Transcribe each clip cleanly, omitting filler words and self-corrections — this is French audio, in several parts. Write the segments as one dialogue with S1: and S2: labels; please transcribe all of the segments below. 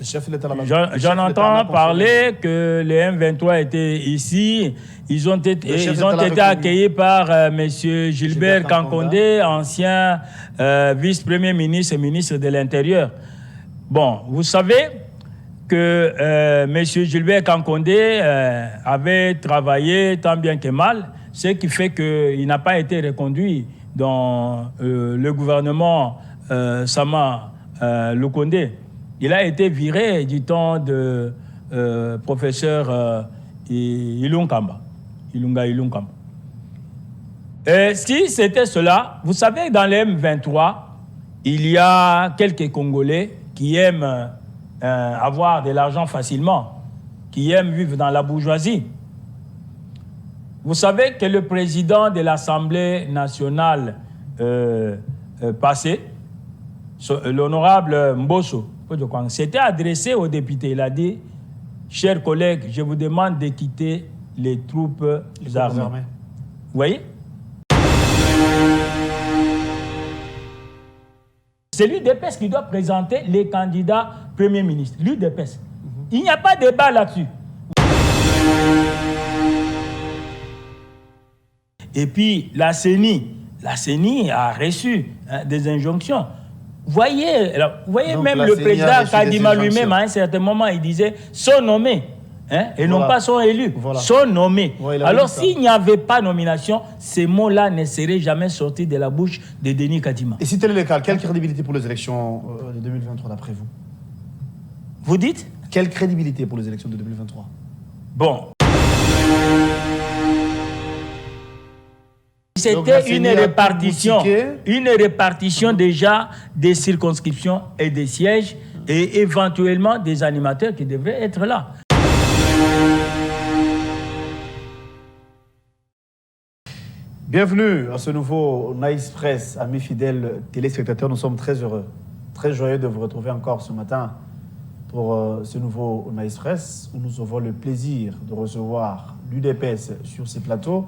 S1: Le chef de l'État
S2: J'en entends parler que les M23 étaient ici. Ils ont été accueillis par M. Gilbert Kankondé, ancien vice-premier ministre et ministre de l'Intérieur. Bon, vous savez que M. Gilbert Kankondé avait travaillé tant bien que mal, ce qui fait qu'il n'a pas été reconduit dans le gouvernement Sama Lukonde. Il a été viré du temps de professeur Ilunga Ilunkamba. Si c'était cela, vous savez, dans les M23, il y a quelques Congolais qui aiment avoir de l'argent facilement, qui aiment vivre dans la bourgeoisie. Vous savez que le président de l'Assemblée nationale passée, l'honorable Mbosso, s'était adressé aux députés. Il a dit, chers collègues, je vous demande de quitter les troupes armées. Vous voyez? C'est l'UDPS qui doit présenter les candidats Premier ministre. L'UDPS. Il n'y a pas de débat là-dessus. Et puis, la CENI a reçu des injonctions. Voyez donc, même le président Kadima lui-même, à un certain moment, il disait « sont nommés ». Et non pas sont élus, sont nommés. Alors, s'il n'y avait pas nomination, ces mots-là ne seraient jamais sortis de la bouche de Denis Kadima.
S1: Et si tel est le cas, quelle crédibilité pour les élections de 2023 d'après vous?
S2: Vous dites?
S1: Quelle crédibilité pour les élections de 2023?
S2: Bon. C'était une répartition déjà des circonscriptions et des sièges et éventuellement des animateurs qui devraient être là.
S1: Bienvenue à ce nouveau Nice Press, amis fidèles téléspectateurs. Nous sommes très heureux, très joyeux de vous retrouver encore ce matin pour ce nouveau Nice Press où nous avons le plaisir de recevoir l'UDPS sur ces plateaux.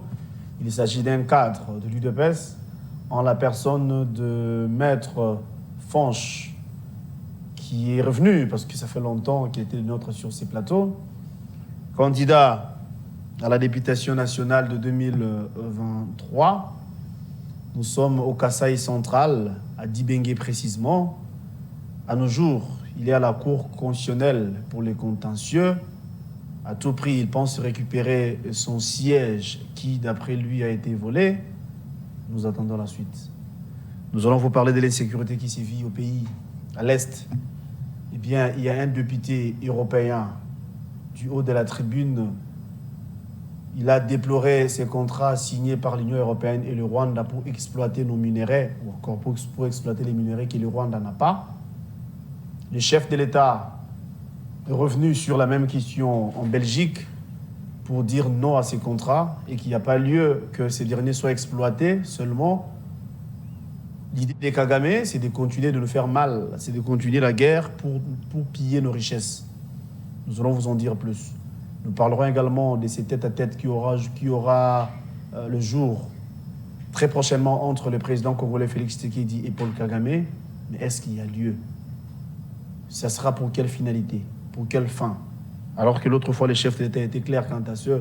S1: Il s'agit d'un cadre de l'UDPS en la personne de Maître Fanche qui est revenu parce que ça fait longtemps qu'il était nôtre sur ces plateaux, candidat à la députation nationale de 2023. Nous sommes au Kasaï central, à Dibéngé précisément. À nos jours, il est à la Cour constitutionnelle pour les contentieux. À tout prix, il pense récupérer son siège qui, d'après lui, a été volé. Nous attendons la suite. Nous allons vous parler de l'insécurité qui sévit au pays, à l'Est. Eh bien, il y a un député européen du haut de la tribune. Il a déploré ces contrats signés par l'Union européenne et le Rwanda pour exploiter nos minerais, ou encore pour exploiter les minerais que le Rwanda n'a pas. Le chef de l'État est revenu sur la même question en Belgique pour dire non à ces contrats et qu'il n'y a pas lieu que ces derniers soient exploités seulement. L'idée des Kagame, c'est de continuer de nous faire mal, c'est de continuer la guerre pour piller nos richesses. Nous allons vous en dire plus. Nous parlerons également de ces tête-à-tête qui aura le jour très prochainement entre le président congolais Félix Tshisekedi et Paul Kagame. Mais est-ce qu'il y a lieu? Ça sera pour quelle finalité? Pour quelle fin? Alors que l'autre fois, le chef d'État était clair quant à ce.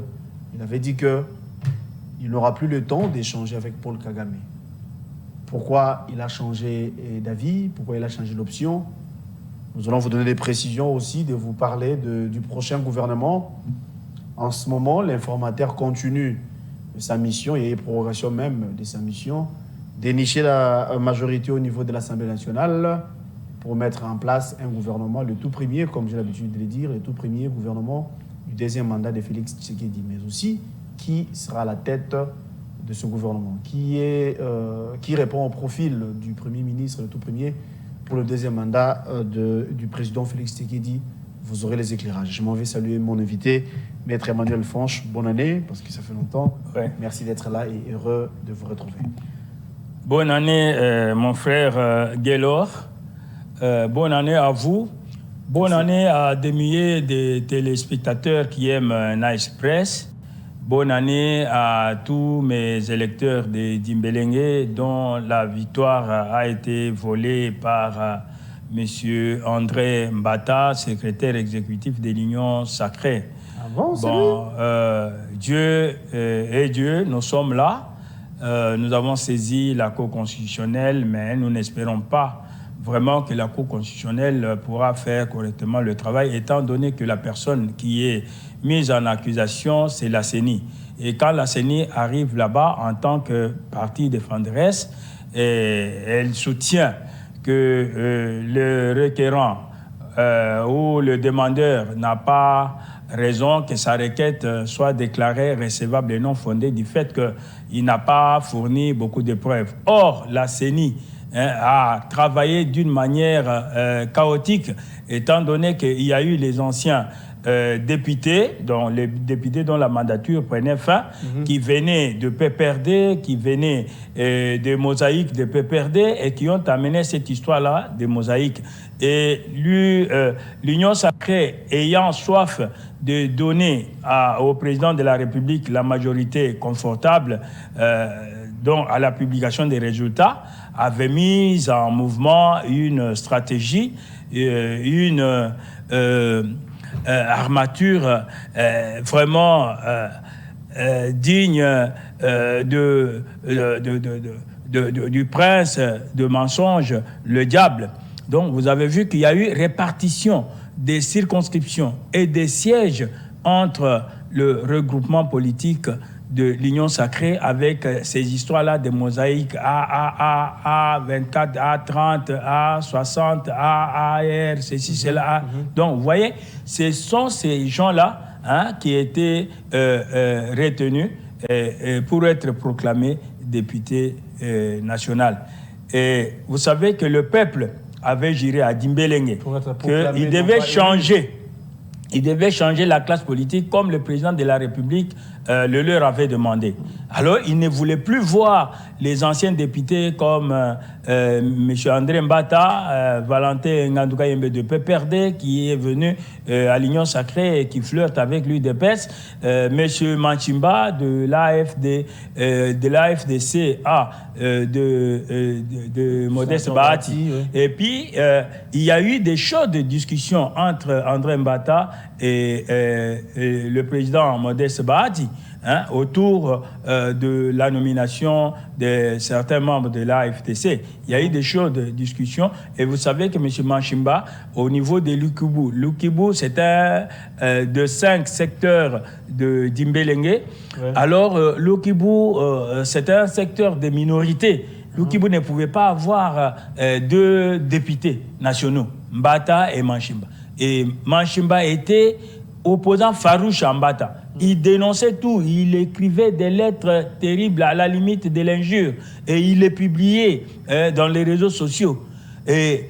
S1: Il avait dit qu'il n'aura plus le temps d'échanger avec Paul Kagame. Pourquoi il a changé d'avis? Pourquoi il a changé d'option? Nous allons vous donner des précisions aussi, de vous parler du prochain gouvernement. En ce moment, l'informateur continue sa mission, et prorogation même de sa mission, dénicher la majorité au niveau de l'Assemblée nationale pour mettre en place un gouvernement, le tout premier, comme j'ai l'habitude de le dire, le tout premier gouvernement du deuxième mandat de Félix Tshisekedi, mais aussi qui sera à la tête de ce gouvernement, qui répond au profil du Premier ministre, le tout premier, pour le deuxième mandat du président Félix Tshisekedi. Vous aurez les éclairages. Je m'en vais saluer mon invité, Maître Emmanuel Fanche. Bonne année, parce que ça fait longtemps. Ouais. Merci d'être là et heureux de vous retrouver.
S2: Bonne année, mon frère Gaylor. Bonne année à vous. Bonne année à des milliers de téléspectateurs qui aiment Nice Press. Bonne année à tous mes électeurs de Dimbélengé dont la victoire a été volée par M. André Mbata, secrétaire exécutif de l'Union Sacrée.
S1: Ah bon, c'est lui?
S2: Dieu, nous sommes là. Nous avons saisi la Cour constitutionnelle, mais nous n'espérons pas vraiment que la Cour constitutionnelle pourra faire correctement le travail, étant donné que la personne qui est mise en accusation, c'est la CENI. Et quand la CENI arrive là-bas en tant que partie défenderesse, elle soutient que le requérant ou le demandeur n'a pas raison que sa requête soit déclarée recevable et non fondée du fait qu'il n'a pas fourni beaucoup de preuves. Or, la CENI a travaillé d'une manière chaotique, étant donné qu'il y a eu les anciens députés, les députés dont la mandature prenait fin, qui venaient de PPRD, qui venaient de Mosaïque de PPRD et qui ont amené cette histoire-là de Mosaïque. Et l'Union Sacrée ayant soif de donner au président de la République la majorité confortable à la publication des résultats, avait mis en mouvement une stratégie, une armature vraiment digne du prince de mensonge, le diable. Donc vous avez vu qu'il y a eu répartition des circonscriptions et des sièges entre le regroupement politique de l'Union Sacrée avec ces histoires-là de mosaïques A24, A30, A60, AR, ceci, cela. Donc, vous voyez, ce sont ces gens-là qui étaient retenus pour être proclamés députés national. Et vous savez que le peuple avait juré à Dimbélengé qu'il devait changer. Il devait changer la classe politique comme le président de la République le leur avait demandé. Alors, il ne voulait plus voir les anciens députés comme M. André Mbata, Valentin Ngandouka Yembe de PPRD, qui est venu à l'Union Sacrée et qui flirte avec l'UDPS, M. Manchimba de l'AFDC de Modeste Bahati. Et puis, il y a eu des chaudes discussions entre André Mbata et le président Modeste Bahati autour de la nomination de certains membres de l'AFTC. Il y a eu des chaudes discussions et vous savez que M. Manchimba, au niveau de Lukibu, c'est un de 5 secteurs de Dimbélengé. Ouais. Alors, Lukibu, c'est un secteur de minorité. Lukibu ne pouvait pas avoir 2 députés nationaux, Mbata et Manchimba. Et Manchimba était opposant farouche à Mbata. Il dénonçait tout, il écrivait des lettres terribles à la limite de l'injure et il les publiait dans les réseaux sociaux. Et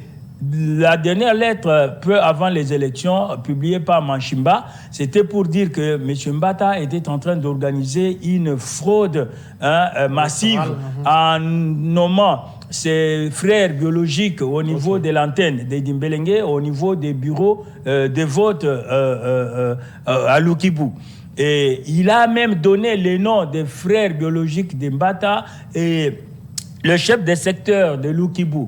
S2: la dernière lettre, peu avant les élections, publiée par Manchimba, c'était pour dire que M. Mbata était en train d'organiser une fraude massive en nommant ses frères biologiques au niveau de l'antenne de Dimbélengé, au niveau des bureaux de vote à Lukibu. Et il a même donné les noms des frères biologiques de Mbata et le chef des secteurs de Lukibu,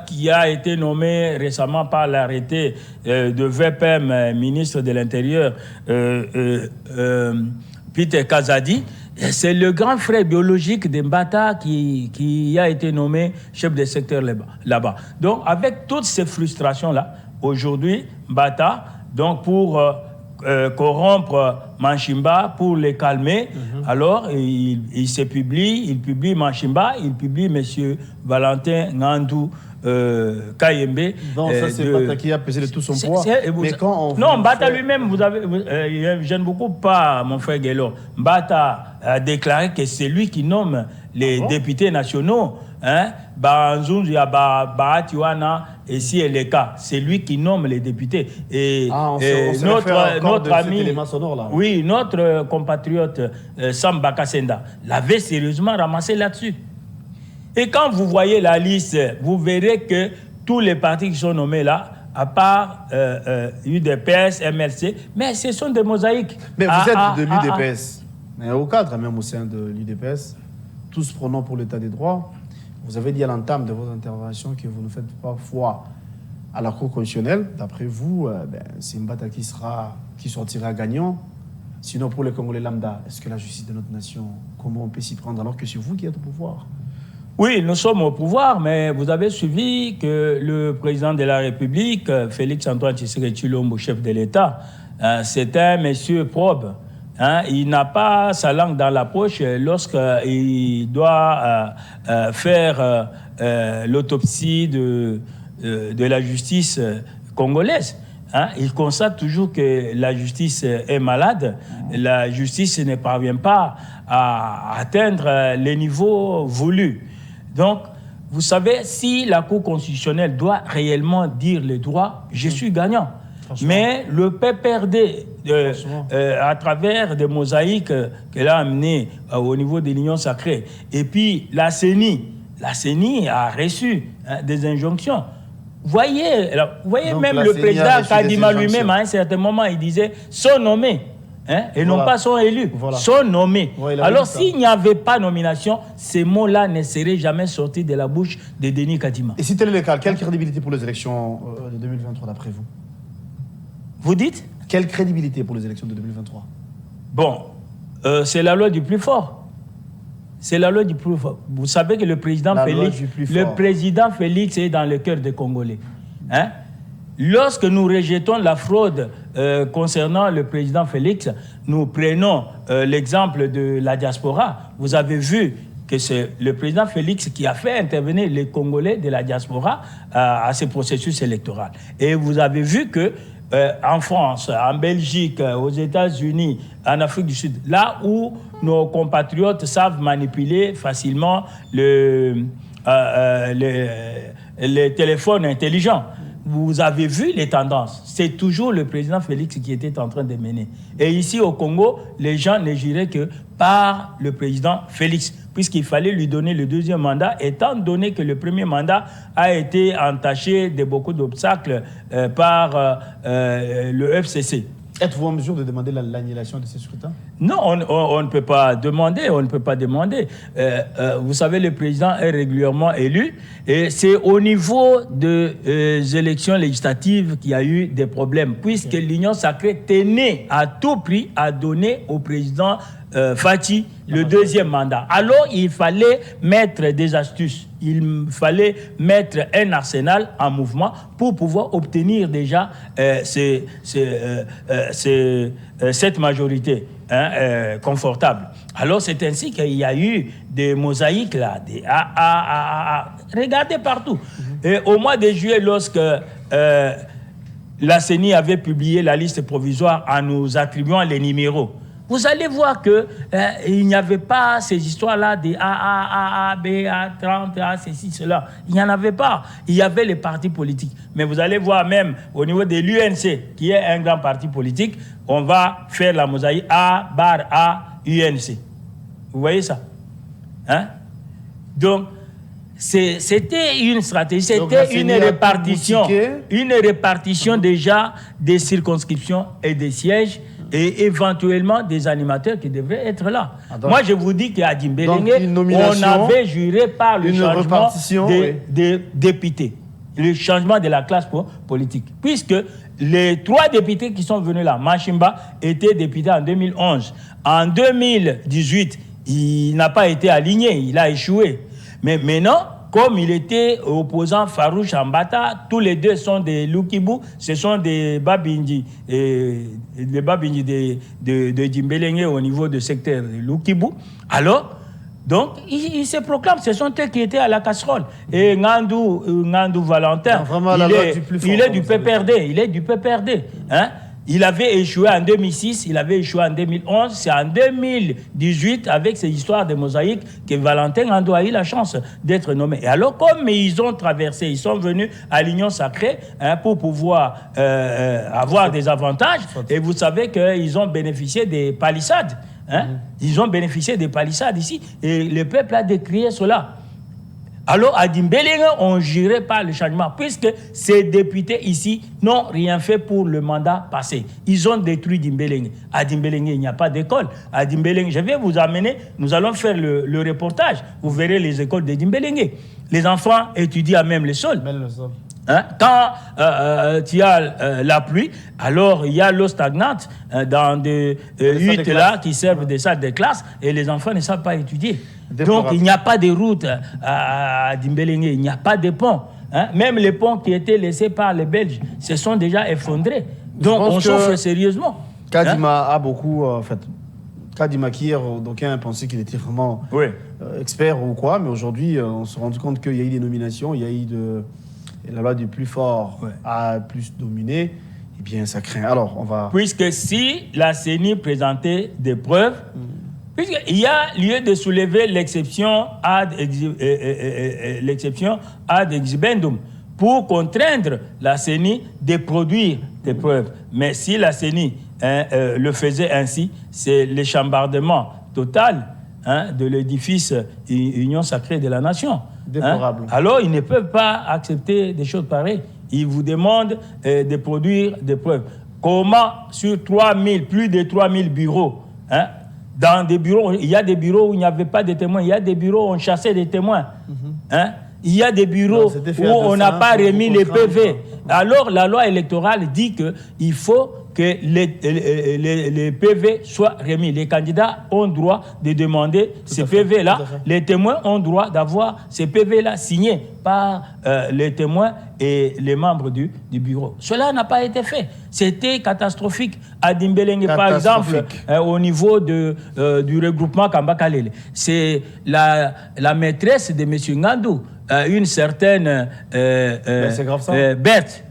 S2: qui a été nommé récemment par l'arrêté de VPM, ministre de l'Intérieur, Peter Kazadi. C'est le grand frère biologique de Mbata qui a été nommé chef des secteurs là-bas. Donc, avec toutes ces frustrations-là, aujourd'hui, Mbata, donc pour corrompre Manchimba, pour les calmer, alors il publie Manchimba, il publie M. Valentin Ngandou Kayembe.
S1: Non, ça c'est Mbata qui a pesé de tout son poids. Mais quand on
S2: non, Mbata lui-même, j'aime beaucoup pas mon frère Guélo. Mbata a déclaré que c'est lui qui nomme les députés nationaux. Et si elle est cas, c'est lui qui nomme les députés. Et, notre ami, là. Oui, notre compatriote Sam Bakasenda l'avait sérieusement ramassé là-dessus. Et quand vous voyez la liste, vous verrez que tous les partis qui sont nommés là, à part UDPS, MLC, mais ce sont des mosaïques.
S1: Mais vous êtes de l'UDPS, mais au cadre même au sein de l'UDPS, tous prenons pour l'état des droits. Vous avez dit à l'entame de votre intervention que vous ne faites pas foi à la Cour constitutionnelle, d'après vous, c'est Mbata qui sortira gagnant. Sinon, pour les Congolais lambda, est-ce que la justice de notre nation, comment on peut s'y prendre alors que c'est vous qui êtes au pouvoir?
S2: Oui, nous sommes au pouvoir, mais vous avez suivi que le président de la République, Félix-Antoine Tshisekedi Tshilombo, chef de l'État, c'est un monsieur probe. Il n'a pas sa langue dans la poche lorsqu'il doit faire l'autopsie de la justice congolaise. Il constate toujours que la justice est malade, la justice ne parvient pas à atteindre les niveaux voulus. Donc, vous savez, si la Cour constitutionnelle doit réellement dire les droits, je suis gagnant. Mais le PPRD, à travers des mosaïques qu'elle a amenées au niveau de l'Union sacrée, et puis la CENI a reçu des injonctions. Voyez
S1: Donc,
S2: même le président Kadima lui-même, à un certain moment, il disait « sont nommés ». Et non pas sont élus, sont nommés. Alors, s'il n'y avait pas nomination, ces mots-là ne seraient jamais sortis de la bouche de Denis Kadima.
S1: Et si tel est le cas, quelle crédibilité pour les élections de 2023 d'après vous?
S2: Vous dites?
S1: Quelle crédibilité pour les élections de 2023?
S2: Bon, c'est la loi du plus fort. C'est la loi du plus fort. Vous savez que le président Félix est dans le cœur des Congolais. Lorsque nous rejetons la fraude concernant le président Félix, nous prenons l'exemple de la diaspora. Vous avez vu que c'est le président Félix qui a fait intervenir les Congolais de la diaspora à ce processus électoral. Et vous avez vu que en France, en Belgique, aux États-Unis, en Afrique du Sud, là où nos compatriotes savent manipuler facilement les téléphones intelligents, vous avez vu les tendances. C'est toujours le président Félix qui était en train de mener. Et ici au Congo, les gens ne juraient que par le président Félix, puisqu'il fallait lui donner le deuxième mandat, étant donné que le premier mandat a été entaché de beaucoup d'obstacles par le FCC.
S1: Êtes-vous en mesure de demander l'annulation de ces scrutins?
S2: Non, on ne peut pas demander, vous savez, le président est régulièrement élu et c'est au niveau des élections législatives qu'il y a eu des problèmes, puisque l'Union sacrée tenait à tout prix à donner au président Fathi le deuxième mandat. Alors, il fallait mettre des astuces. Il fallait mettre un arsenal en mouvement pour pouvoir obtenir déjà cette majorité confortable. Alors, c'est ainsi qu'il y a eu des mosaïques là, regardez partout. Et au mois de juillet, lorsque la CENI avait publié la liste provisoire en nous attribuant les numéros, vous allez voir qu'il n'y avait pas ces histoires-là de A, B, A30, A, ceci, cela. Il n'y en avait pas. Il y avait les partis politiques. Mais vous allez voir même au niveau de l'UNC, qui est un grand parti politique, on va faire la mosaïque A, barre A, UNC. Vous voyez ça? Donc, c'était une stratégie, c'était une répartition déjà des circonscriptions et des sièges, et éventuellement des animateurs qui devraient être là. Moi, je vous dis qu'à Dimbélengé, on avait juré par le changement des députés, le changement de la classe politique. Puisque les 3 députés qui sont venus là, Machimba était député en 2011. En 2018, il n'a pas été aligné, il a échoué. Mais maintenant, comme il était opposant Farouche Ambata, tous les deux sont des Lukibu, ce sont des Babinji, des Babinji de Dimbélengé au niveau du secteur de Lukibu. Alors, donc, ils se proclament, ce sont eux qui étaient à la casserole. Et Ngandou Valentin, il est du PPRD. Il avait échoué en 2006, il avait échoué en 2011. C'est en 2018, avec ces histoires de mosaïques, que Valentin Ngandou a eu la chance d'être nommé. Et alors, comme ils ont traversé, ils sont venus à l'Union sacrée pour pouvoir avoir des avantages. Et vous savez qu'ils ont bénéficié des palissades. Ils ont bénéficié des palissades ici. Et le peuple a décrié cela. Alors, à Dimbélengé, on ne jurait pas le changement, puisque ces députés ici n'ont rien fait pour le mandat passé. Ils ont détruit Dimbélengé. À Dimbélengé, il n'y a pas d'école. À Dimbélengé, je vais vous amener, nous allons faire le reportage. Vous verrez les écoles de Dimbélengé. Les enfants étudient à même le sol. Hein? Quand tu as la pluie, alors il y a l'eau stagnante dans des huttes là qui servent des salles de classe et les enfants ne savent pas étudier. Donc il n'y a pas de route à Dimbélingé, il n'y a pas de pont. Hein? Même les ponts qui étaient laissés par les Belges se sont déjà effondrés. Donc on souffre sérieusement.
S1: Kadima a beaucoup... en fait, Kadima Kir, d'aucuns pensaient qu'il était vraiment expert ou quoi, mais aujourd'hui on s'est rendu compte qu'il y a eu des nominations, il y a eu la loi du plus fort a plus dominé, eh bien ça craint. Alors on va... Puisque
S2: si la CENI présentait des preuves, puisqu'il y a lieu de soulever l'exception ad exhibendum pour contraindre la CENI de produire des preuves. Mais si la CENI le faisait ainsi, c'est l'échambardement total de l'édifice Union sacrée de la nation.
S1: Déplorable.
S2: Alors, ils ne peuvent pas accepter des choses pareilles. Ils vous demandent de produire des preuves. Comment, sur plus de 3000 bureaux, dans des bureaux, il y a des bureaux où il n'y avait pas de témoins, il y a des bureaux où on chassait des témoins. Il y a des bureaux où on n'a pas remis les PV. Alors, la loi électorale dit qu'il faut que les PV soient remis. Les candidats ont droit de demander ces PV-là. Les témoins ont droit d'avoir ces PV-là signés par les témoins et les membres du bureau. Cela n'a pas été fait. C'était catastrophique. À Dimbélingé, par exemple, au niveau du regroupement Kambakalele. C'est la maîtresse de M. Ngandou, une certaine Berthe.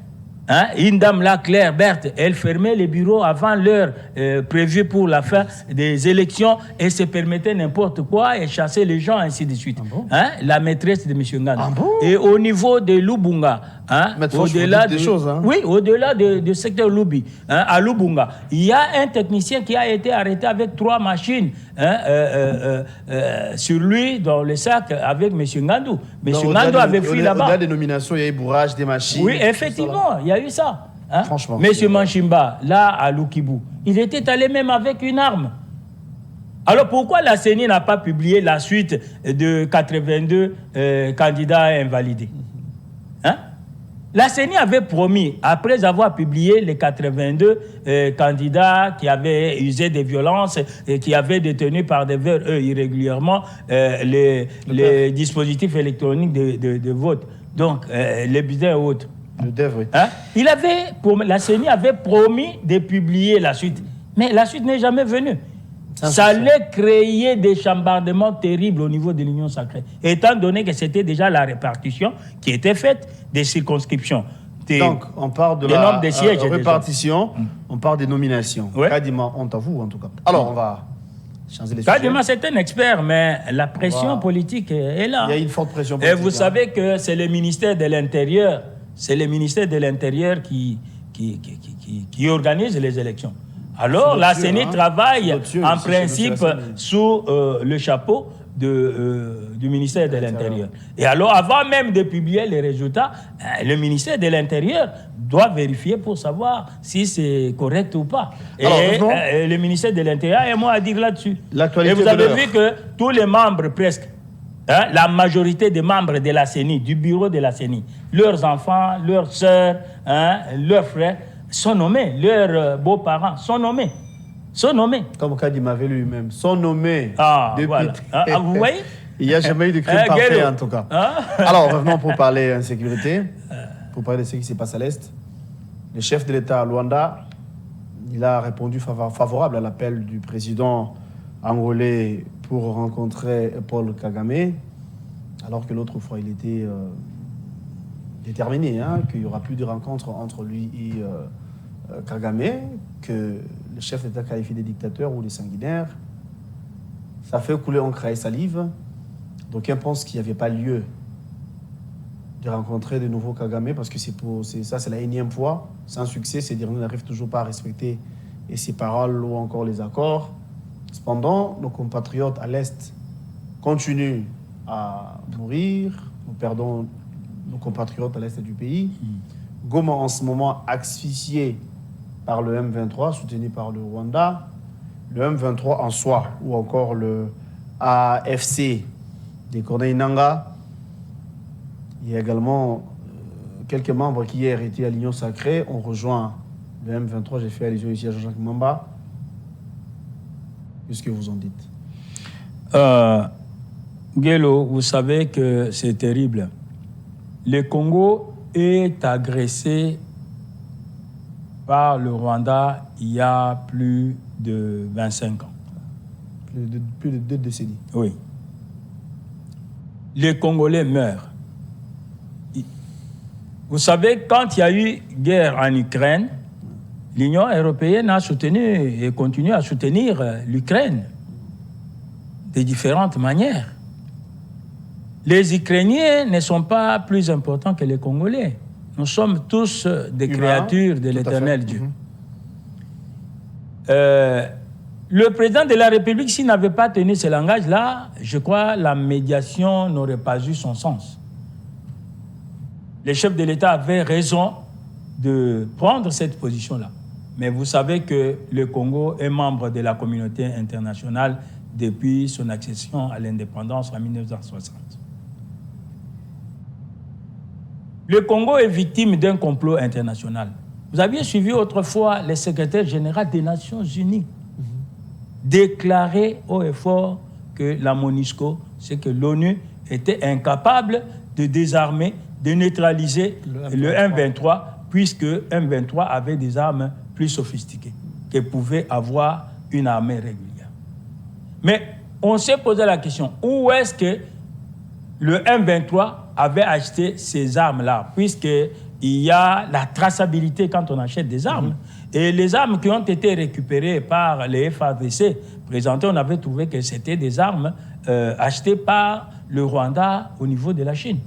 S2: Une dame là, Claire Berthe, elle fermait les bureaux avant l'heure prévue pour la fin des élections et se permettait n'importe quoi et chassait les gens, ainsi de suite. La maîtresse de M. Ngandou. Et au niveau de Lubunga, au-delà au-delà du secteur Lubi, à Lubunga, il y a un technicien qui a été arrêté avec 3 machines sur lui dans le sac avec M. Ngandou. M. Ngandou avait fui là-bas.
S1: Au-delà des nominations, il y a eu bourrage des machines.
S2: Oui, effectivement, il y a eu ça.
S1: Franchement.
S2: M. Manchimba, là, à Lukibu, il était allé même avec une arme. Alors pourquoi la CENI n'a pas publié la suite de 82 candidats invalidés? La CENI avait promis, après avoir publié les 82 candidats qui avaient usé des violences et qui avaient détenu par des heures irrégulièrement les dispositifs électroniques de vote, donc les bulletins et autres.
S1: Le DEV, oui.
S2: La CENI avait promis de publier la suite, mais la suite n'est jamais venue. Ça allait créer des chambardements terribles au niveau de l'Union sacrée, étant donné que c'était déjà la répartition qui était faite des circonscriptions.
S1: Donc, on parle de la répartition, on parle des nominations. Kadima, on t'avoue en tout cas. Alors, on va changer les sujets.
S2: Kadima, c'est un expert, mais la pression politique est là.
S1: Il y a une forte pression politique.
S2: Et vous savez que c'est le ministère de l'Intérieur, qui organise les élections. Alors, la CENI travaille en principe sous le chapeau du ministère de l'Intérieur. Et alors, avant même de publier les résultats, le ministère de l'Intérieur doit vérifier pour savoir si c'est correct ou pas. Et le ministère de l'Intérieur a un mot à dire là-dessus. Et vous avez vu que tous les membres, presque, la majorité des membres de la CENI, du bureau de la CENI, leurs enfants, leurs sœurs, leurs frères, sont nommés, leurs beaux-parents sont nommés.
S1: Comme Kadima avait lui-même, sont nommés.
S2: Depuis... Voilà. Vous voyez?
S1: Il n'y a jamais eu de crime parfait, en tout cas. Alors, revenons pour parler insécurité, pour parler de ce qui se passe à l'Est. Le chef de l'État à Luanda, il a répondu favorable à l'appel du président angolais pour rencontrer Paul Kagame, alors que l'autre fois, il était déterminé, qu'il n'y aura plus de rencontre entre lui et Kagame, que le chef d'État qualifie de dictateur ou de sanguinaire. Ça fait couler encre et salive. Donc, on pense qu'il n'y avait pas lieu de rencontrer de nouveau Kagame parce que c'est la énième fois. Sans succès, ces derniers n'arrivent toujours pas à respecter ses paroles ou encore les accords. Cependant, nos compatriotes à l'Est continuent à mourir. Nous perdons nos compatriotes à l'Est du pays. Goma, en ce moment, asphyxié par le M23, soutenu par le Rwanda. Le M23 en soi, ou encore le AFC des Corneille Nangaa. Il y a également quelques membres qui hier étaient à l'Union Sacrée ont rejoint le M23. J'ai fait allusion ici à Jean-Jacques Mamba. Qu'est-ce que vous en dites?
S2: Guélo, vous savez que c'est terrible. Le Congo est agressé par le Rwanda il y a plus de 25 ans.
S1: Plus de 2 décennies.
S2: Oui. Les Congolais meurent. Vous savez, quand il y a eu guerre en Ukraine, l'Union européenne a soutenu et continue à soutenir l'Ukraine de différentes manières. Les Ukrainiens ne sont pas plus importants que les Congolais. Nous sommes tous des créatures de l'Éternel Dieu. Le président de la République, s'il n'avait pas tenu ce langage-là, je crois que la médiation n'aurait pas eu son sens. Les chefs de l'État avaient raison de prendre cette position-là. Mais vous savez que le Congo est membre de la communauté internationale depuis son accession à l'indépendance en 1960. Le Congo est victime d'un complot international. Vous aviez suivi autrefois le secrétaire général des Nations Unies déclarer haut et fort que la MONUSCO, c'est que l'ONU était incapable de désarmer, de neutraliser le M23, puisque M23 avait des armes plus sophistiquées, qu'elle pouvait avoir une armée régulière. Mais on s'est posé la question, où est-ce que le M23 avait acheté ces armes-là, puisqu'il y a la traçabilité quand on achète des armes. Et les armes qui ont été récupérées par les FARDC présentées, on avait trouvé que c'était des armes achetées par le Rwanda au niveau de la Chine.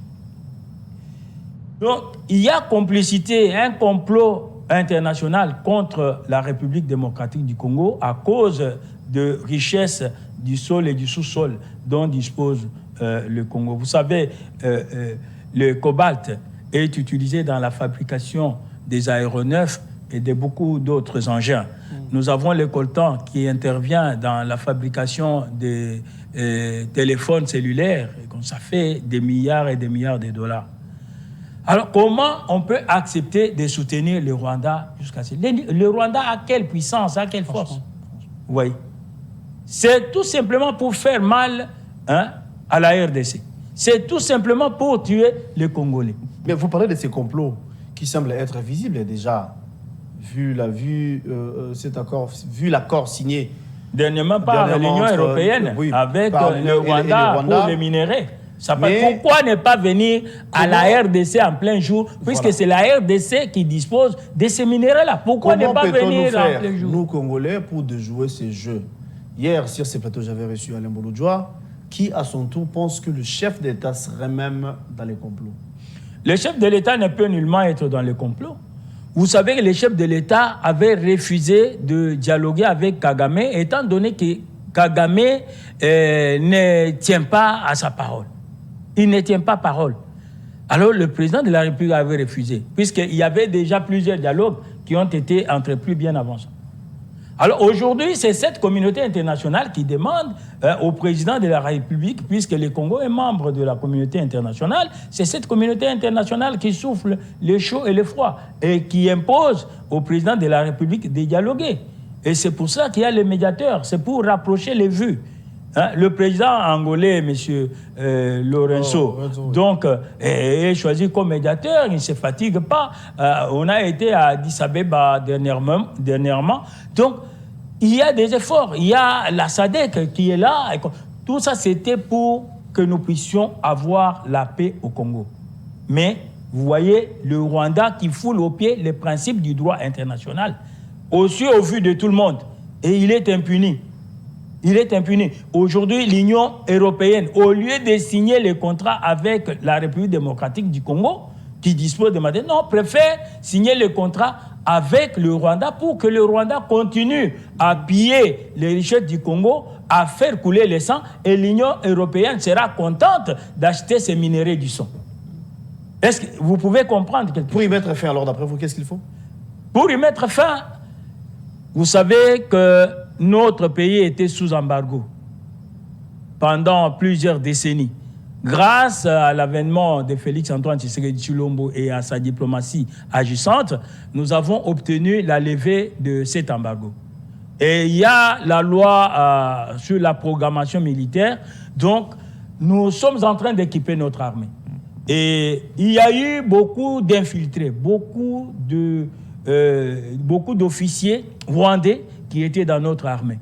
S2: Donc, il y a complicité, un complot international contre la République démocratique du Congo à cause de richesses du sol et du sous-sol dont dispose le Congo. Vous savez, le cobalt est utilisé dans la fabrication des aéronefs et de beaucoup d'autres engins. Nous avons le coltan qui intervient dans la fabrication des téléphones cellulaires. Et ça fait des milliards et des milliards de dollars. Alors, comment on peut accepter de soutenir le Rwanda jusqu'à ce... Le Rwanda a quelle puissance, a quelle force? Oui. C'est tout simplement pour faire mal à la RDC. C'est tout simplement pour tuer les Congolais.
S1: Mais vous parlez de ces complots qui semblent être visibles déjà, vu l'accord signé
S2: dernièrement par l'Union européenne avec le Rwanda pour les minéraux. Pourquoi ne pas venir à la RDC en plein jour, puisque c'est la RDC qui dispose de ces minéraux-là? Pourquoi ne pas venir en plein jour?
S1: Nous, Congolais, pour jouer ces jeux. Hier, sur ces plateaux, j'avais reçu Alain Bouloudjoua, qui, à son tour, pense que le chef d'État serait même dans les complots.
S2: Le chef de l'État ne peut nullement être dans les complots. Vous savez que le chef de l'État avait refusé de dialoguer avec Kagame, étant donné que Kagame ne tient pas à sa parole. Il ne tient pas parole. Alors le président de la République avait refusé, puisqu'il y avait déjà plusieurs dialogues qui ont été entrepris bien avant ça. Alors aujourd'hui, c'est cette communauté internationale qui demande au président de la République, puisque le Congo est membre de la communauté internationale, c'est cette communauté internationale qui souffle le chaud et le froid et qui impose au président de la République de dialoguer. Et c'est pour ça qu'il y a les médiateurs, c'est pour rapprocher les vues. Le président angolais, M. Lorenzo, donc, est choisi comme médiateur, il ne se fatigue pas. On a été à Addis Abeba dernièrement. Donc, il y a des efforts. Il y a la SADC qui est là. Tout ça, c'était pour que nous puissions avoir la paix au Congo. Mais, vous voyez, le Rwanda qui foule aux pieds les principes du droit international, aussi au vu de tout le monde. Et il est impuni. Il est impuni. Aujourd'hui, l'Union européenne, au lieu de signer les contrats avec la République démocratique du Congo, qui dispose de matériel, non, préfère signer les contrats avec le Rwanda pour que le Rwanda continue à piller les richesses du Congo, à faire couler le sang, et l'Union européenne sera contente d'acheter ces minéraux du sang. Est-ce que vous pouvez comprendre quelque chose?
S1: Pour y mettre fin, alors, d'après vous, qu'est-ce qu'il faut?
S2: Pour y mettre fin, vous savez que notre pays était sous embargo pendant plusieurs décennies. grâce à l'avènement de Félix-Antoine Tshisekedi Tshilombo et à sa diplomatie agissante, nous avons obtenu la levée de cet embargo. Et il y a la loi sur la programmation militaire, donc nous sommes en train d'équiper notre armée. Et il y a eu beaucoup d'infiltrés, beaucoup d'officiers rwandais qui étaient dans notre armée.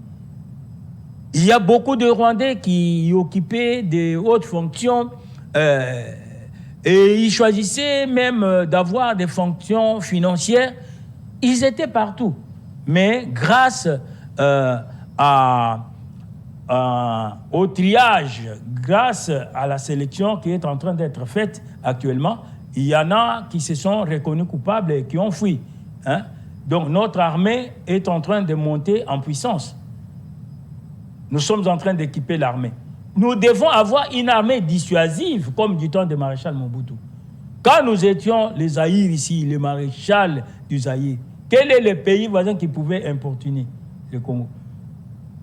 S2: Il y a beaucoup de Rwandais qui occupaient des hautes fonctions et ils choisissaient même d'avoir des fonctions financières. Ils étaient partout. Mais grâce au triage, grâce à la sélection qui est en train d'être faite actuellement, il y en a qui se sont reconnus coupables et qui ont fui. Hein? Donc notre armée est en train de monter en puissance. Nous sommes en train d'équiper l'armée. Nous devons avoir une armée dissuasive, comme du temps de maréchal Mobutu. Quand nous étions les Zaïre ici, les maréchals du Zaïre, quel est le pays voisin qui pouvait importuner le Congo?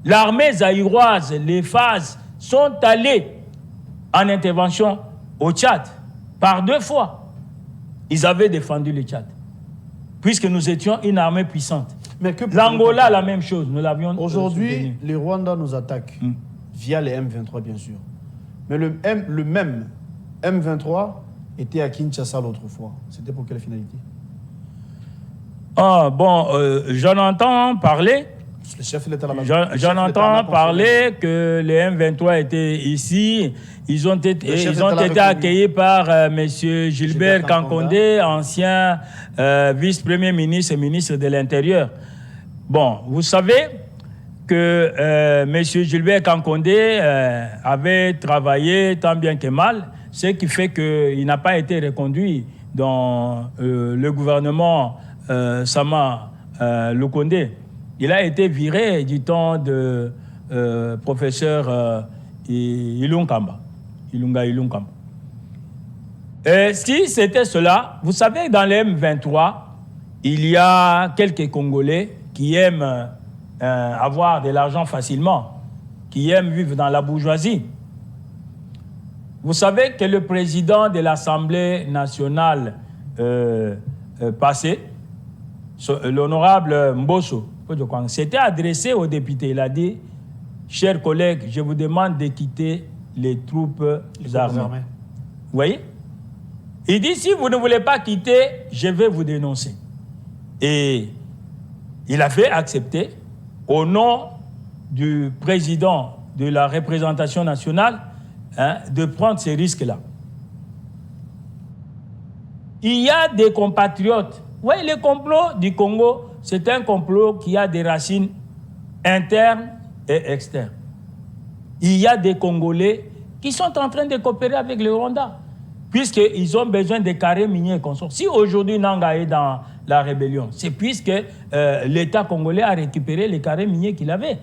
S2: L'armée zaïroise, les phases, sont allées en intervention au Tchad par 2 fois. Ils avaient défendu le Tchad, puisque nous étions une armée puissante. L'Angola, la même chose, nous l'avions.
S1: Aujourd'hui, les Rwandais nous attaquent via les M23, bien sûr. Mais le même M23 était à Kinshasa l'autre fois. C'était pour quelle finalité?
S2: Ah, bon, j'en entends parler.
S1: Le chef de l'État
S2: J'en entends parler que les M23 étaient ici. Ils ont été accueillis par M. Gilbert Kankondé, ancien vice-premier ministre et ministre de l'Intérieur. Bon, vous savez que M. Gilbert Kankondé avait travaillé tant bien que mal, ce qui fait qu'il n'a pas été reconduit dans le gouvernement Sama Lukonde. Il a été viré du temps de professeur Ilunga Ilunkamba. Si c'était cela, vous savez, dans les M23, il y a quelques Congolais qui aiment avoir de l'argent facilement, qui aiment vivre dans la bourgeoisie. Vous savez que le président de l'Assemblée nationale passée, l'honorable Mbosso, s'était adressé aux députés. Il a dit, chers collègues, je vous demande de quitter les troupes armées. Vous voyez? Il dit, si vous ne voulez pas quitter, je vais vous dénoncer. Et il avait accepté, au nom du président de la représentation nationale, de prendre ces risques-là. Il y a des compatriotes. Vous voyez, le complot du Congo, c'est un complot qui a des racines internes et externes. Il y a des Congolais qui sont en train de coopérer avec le Rwanda, puisqu'ils ont besoin de carrés miniers et consorts. Si aujourd'hui Nanga est dans la rébellion, c'est puisque l'État congolais a récupéré les carrés miniers qu'il avait.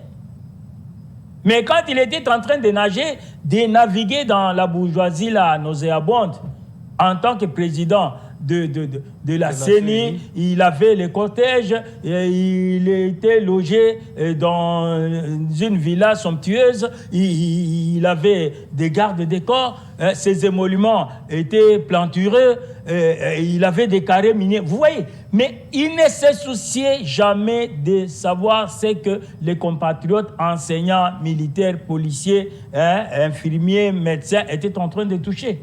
S2: Mais quand il était en train de naviguer dans la bourgeoisie là, nauséabonde, en tant que président de la CENI, il avait les cortèges, et il était logé dans une villa somptueuse, il avait des gardes des corps, ses émoluments étaient plantureux, il avait des carrés miniers. Vous voyez, mais il ne se souciait jamais de savoir ce que les compatriotes enseignants, militaires, policiers, infirmiers, médecins étaient en train de toucher.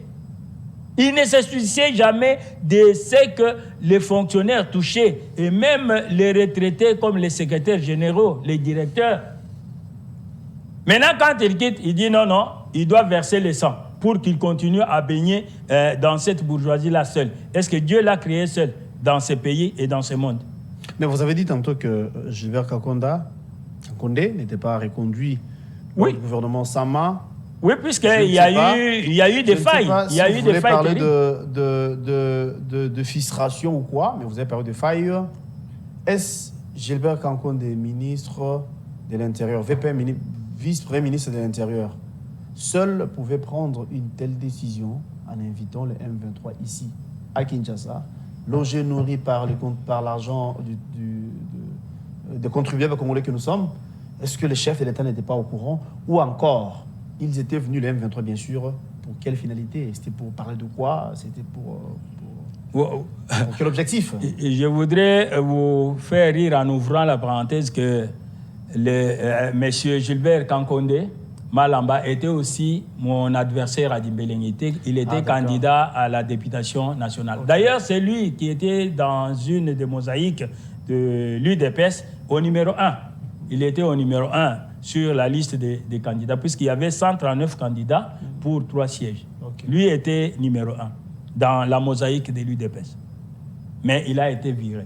S2: Il ne se souciait jamais de ce que les fonctionnaires touchaient, et même les retraités comme les secrétaires généraux, les directeurs. Maintenant, quand il quitte, il dit non, il doit verser le sang pour qu'il continue à baigner dans cette bourgeoisie-là seul. Est-ce que Dieu l'a créé seul dans ce pays et dans ce monde?
S1: Mais vous avez dit tantôt que Gilbert Kankondé n'était pas reconduit au gouvernement Sama.
S2: Oui, puisqu'il y a eu des failles. Il y a eu des failles.
S1: Vous parlez de frustration ou quoi, mais vous avez parlé de failles. Est-ce Gilbert Kankondé, ministre de l'Intérieur, vice-premier ministre de l'Intérieur, seul pouvait prendre une telle décision en invitant le M23 ici, à Kinshasa, logé, nourri par l'argent des contribuables congolais que nous sommes? Est-ce que les chefs de l'État n'étaient pas au courant? Ou encore, ils étaient venus, les M23 bien sûr, pour quelle finalité? C'était pour parler de quoi? C'était pour quel objectif?
S2: Je voudrais vous faire rire en ouvrant la parenthèse que monsieur Gilbert Kankonde Malamba était aussi mon adversaire à Dimbéleng. Il était candidat à la députation nationale. Okay. D'ailleurs, c'est lui qui était dans une des mosaïques de l'UDPS au numéro 1. Il était au numéro 1 sur la liste des candidats, puisqu'il y avait 139 candidats pour 3 sièges. Okay. Lui était numéro 1 dans la mosaïque de l'UDPS. Mais il a été viré.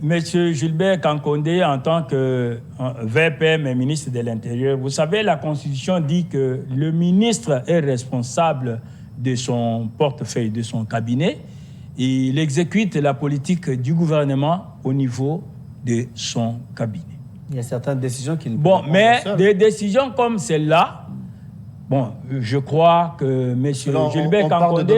S2: Monsieur Gilbert Kankonde, en tant que VPM et ministre de l'Intérieur, vous savez, la Constitution dit que le ministre est responsable de son portefeuille, de son cabinet. Il exécute la politique du gouvernement au niveau de son cabinet.
S1: Il y a certaines décisions qu'il
S2: Bon, mais des décisions comme celle-là, bon, je crois que M. Gilbert Kankonde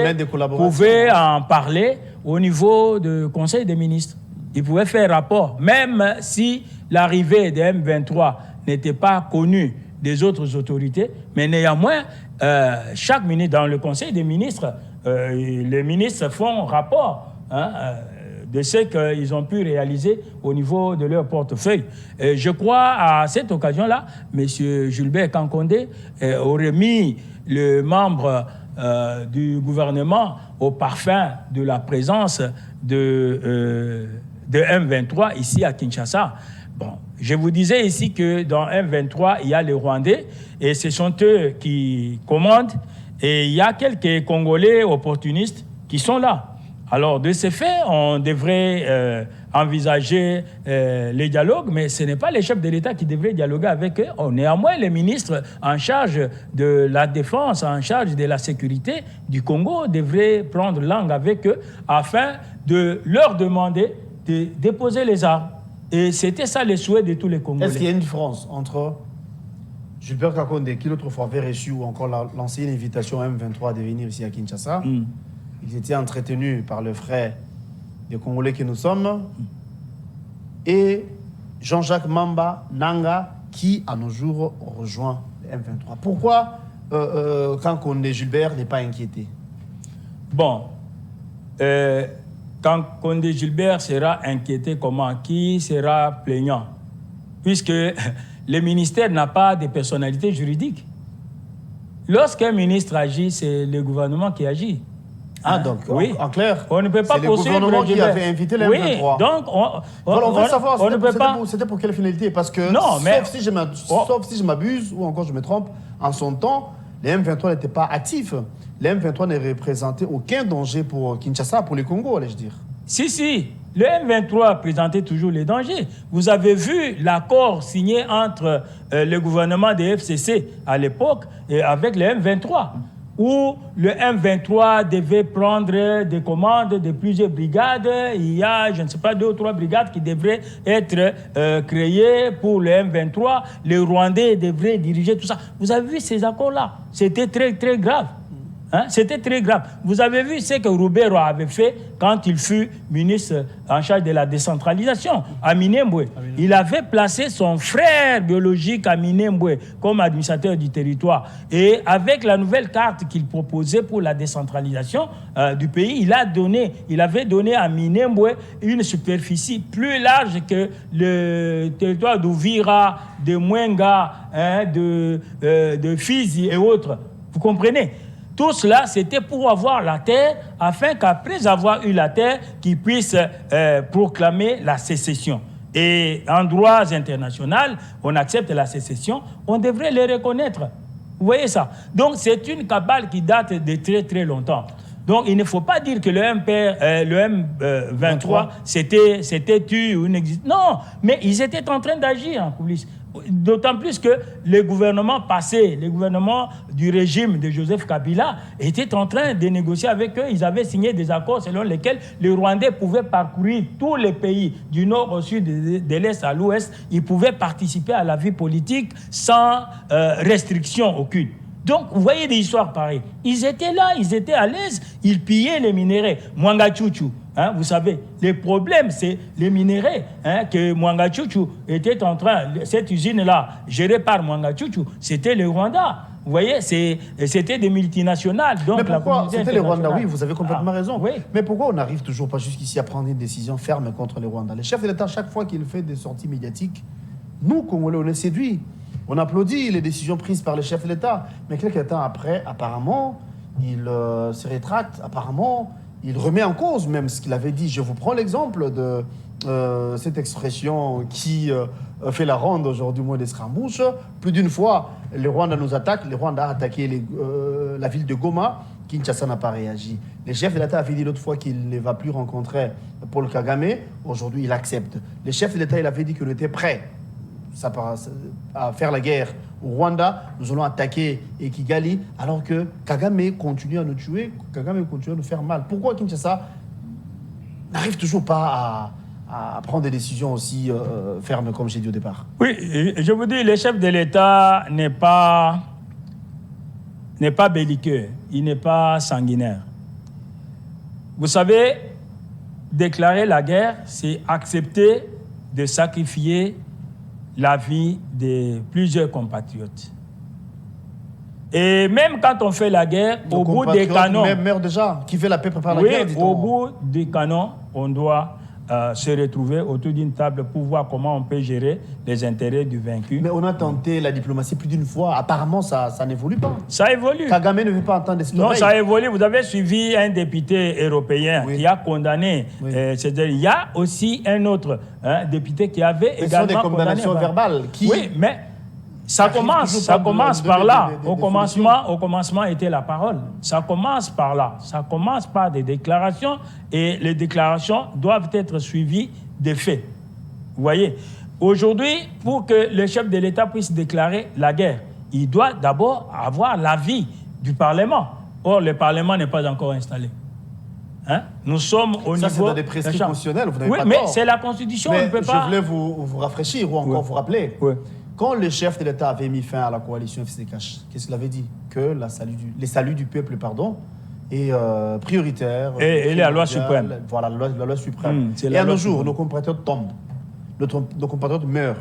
S2: pouvait en parler au niveau du Conseil des ministres. Il pouvait faire rapport, même si l'arrivée des M23 n'était pas connue des autres autorités, mais néanmoins, chaque ministre, dans le Conseil des ministres, les ministres font rapport de ce qu'ils ont pu réaliser au niveau de leur portefeuille. Je crois à cette occasion-là, M. Gilbert Kankonde aurait mis le membre du gouvernement au parfum de la présence de M23 ici à Kinshasa. Bon, je vous disais ici que dans M23, il y a les Rwandais et ce sont eux qui commandent et il y a quelques Congolais opportunistes qui sont là. Alors, de ce fait, on devrait envisager les dialogues, mais ce n'est pas les chefs de l'État qui devraient dialoguer avec eux. Néanmoins, les ministres en charge de la défense, en charge de la sécurité du Congo devraient prendre langue avec eux afin de leur demander de déposer les armes. Et c'était ça le souhait de tous les Congolais.
S1: Est-ce qu'il y a une différence entre Gilbert Kankonde, qui l'autre fois avait reçu ou encore lancé une invitation à M23 de venir ici à Kinshasa? Ils étaient entretenus par le frère des Congolais que nous sommes, et Jean-Jacques Mamba Nanga, qui à nos jours rejoint le M23. Pourquoi Kankonde Gilbert n'est pas inquiété?
S2: Bon, Kankonde Gilbert sera inquiété comment? Qui sera plaignant? Puisque le ministère n'a pas de personnalité juridique. Lorsqu'un ministre agit, c'est le gouvernement qui agit.
S1: Ah, donc,
S2: oui.
S1: En clair,
S2: on ne peut pas
S1: c'est le gouvernement qui avait invité les M23.
S2: Oui, donc
S1: on veut savoir, c'était pour quelle finalité? Parce que,
S2: non, mais,
S1: sauf si je m'abuse, ou encore je me trompe, en son temps, les M23 n'étaient pas actifs. Les M23 ne représentaient aucun danger pour Kinshasa, pour les Congo, allais-je dire.
S2: Si. Le M23 présentait toujours les dangers. Vous avez vu l'accord signé entre le gouvernement des FCC à l'époque et avec le M23, où le M23 devait prendre des commandes de plusieurs brigades. Il y a, je ne sais pas, 2 ou 3 brigades qui devraient être créées pour le M23. Les Rwandais devraient diriger tout ça. Vous avez vu ces accords-là? C'était très, très grave. C'était très grave. Vous avez vu ce que Roubero avait fait quand il fut ministre en charge de la décentralisation à Minembwe. Il avait placé son frère biologique à Minembwe comme administrateur du territoire. Et avec la nouvelle carte qu'il proposait pour la décentralisation du pays, il avait donné à Minembwe une superficie plus large que le territoire d'Ouvira, de Mwenga, de Fizi et autres. Vous comprenez? Tout cela, c'était pour avoir la terre, afin qu'après avoir eu la terre, qu'ils puissent proclamer la sécession. Et en droit international, on accepte la sécession, on devrait les reconnaître. Vous voyez ça? Donc, c'est une cabale qui date de très, très longtemps. Donc, il ne faut pas dire que le M23, c'était tu ou n'existe. Non, mais ils étaient en train d'agir en coulisses. D'autant plus que le gouvernement passé, le gouvernement du régime de Joseph Kabila, était en train de négocier avec eux. Ils avaient signé des accords selon lesquels les Rwandais pouvaient parcourir tous les pays du nord au sud, de l'est à l'ouest. Ils pouvaient participer à la vie politique sans restriction aucune. Donc, vous voyez des histoires pareilles. Ils étaient là, ils étaient à l'aise, ils pillaient les minéraux. Mwanga Tchouchou, hein, vous savez, le problème, c'est les minéraux que Mwanga Tchouchou était en train, cette usine-là, gérée par Mwanga Tchouchou, c'était le Rwanda. Vous voyez, c'était des multinationales. Donc
S1: mais pourquoi c'était les Rwandais? Oui, vous avez complètement raison.
S2: Oui.
S1: Mais pourquoi on n'arrive toujours pas jusqu'ici à prendre une décision ferme contre les Rwandais? Les chefs de l'État, chaque fois qu'il fait des sorties médiatiques, nous, Congolais, on est séduits. On applaudit les décisions prises par les chefs de l'État. Mais quelques temps après, apparemment, il se rétracte. Apparemment, il remet en cause même ce qu'il avait dit. Je vous prends l'exemple de cette expression qui fait la ronde aujourd'hui, moins d'escramouches. Plus d'une fois, les Rwandais nous attaquent. Les Rwandais ont attaqué la ville de Goma. Kinshasa n'a pas réagi. Les chefs de l'État avaient dit l'autre fois qu'il ne va plus rencontrer Paul Kagame. Aujourd'hui, il accepte. Les chefs de l'État, il avait dit qu'il était prêt à faire la guerre au Rwanda. Nous allons attaquer Kigali, alors que Kagame continue à nous tuer, Kagame continue à nous faire mal. Pourquoi Kinshasa n'arrive toujours pas à prendre des décisions aussi fermes, comme j'ai dit au départ?
S2: Oui, je vous dis, le chef de l'État n'est pas belliqueux, il n'est pas sanguinaire. Vous savez, déclarer la guerre, c'est accepter de sacrifier la vie de plusieurs compatriotes. Et même quand on fait la guerre, au bout des canons...
S1: Même meurt déjà. Qui fait la paix prépare la guerre,
S2: dit-on. Au bout des canons, on doit se retrouver autour d'une table pour voir comment on peut gérer les intérêts du vaincu.
S1: Mais on a tenté la diplomatie plus d'une fois. Apparemment, ça n'évolue pas.
S2: Ça évolue.
S1: Kagame ne veut pas entendre des
S2: Non, ça évolue. Vous avez suivi un député européen qui a condamné. C'est-à-dire, il y a aussi un autre député qui avait également condamné.
S1: Ce sont des condamnations verbales.
S2: Oui, mais ça commence par là. Au commencement était la parole. Ça commence par là. Ça commence par des déclarations et les déclarations doivent être suivies des faits. Vous voyez, aujourd'hui, pour que le chef de l'État puisse déclarer la guerre, il doit d'abord avoir l'avis du Parlement. Or, le Parlement n'est pas encore installé. Hein? Nous sommes au niveau...
S1: Ça, c'est dans des prescriptions constitutionnelles, vous n'avez pas
S2: mais
S1: tort.
S2: c'est la Constitution, on ne peut pas...
S1: Je voulais vous rafraîchir ou encore vous rappeler.
S2: Oui.
S1: Quand le chef de l'État avait mis fin à la coalition FCDH, qu'est-ce qu'il avait dit? Que les saluts du peuple, est prioritaire.
S2: Et la loi suprême.
S1: Voilà, la loi suprême. Et à nos jours, nos compatriotes tombent. Nos compatriotes meurent.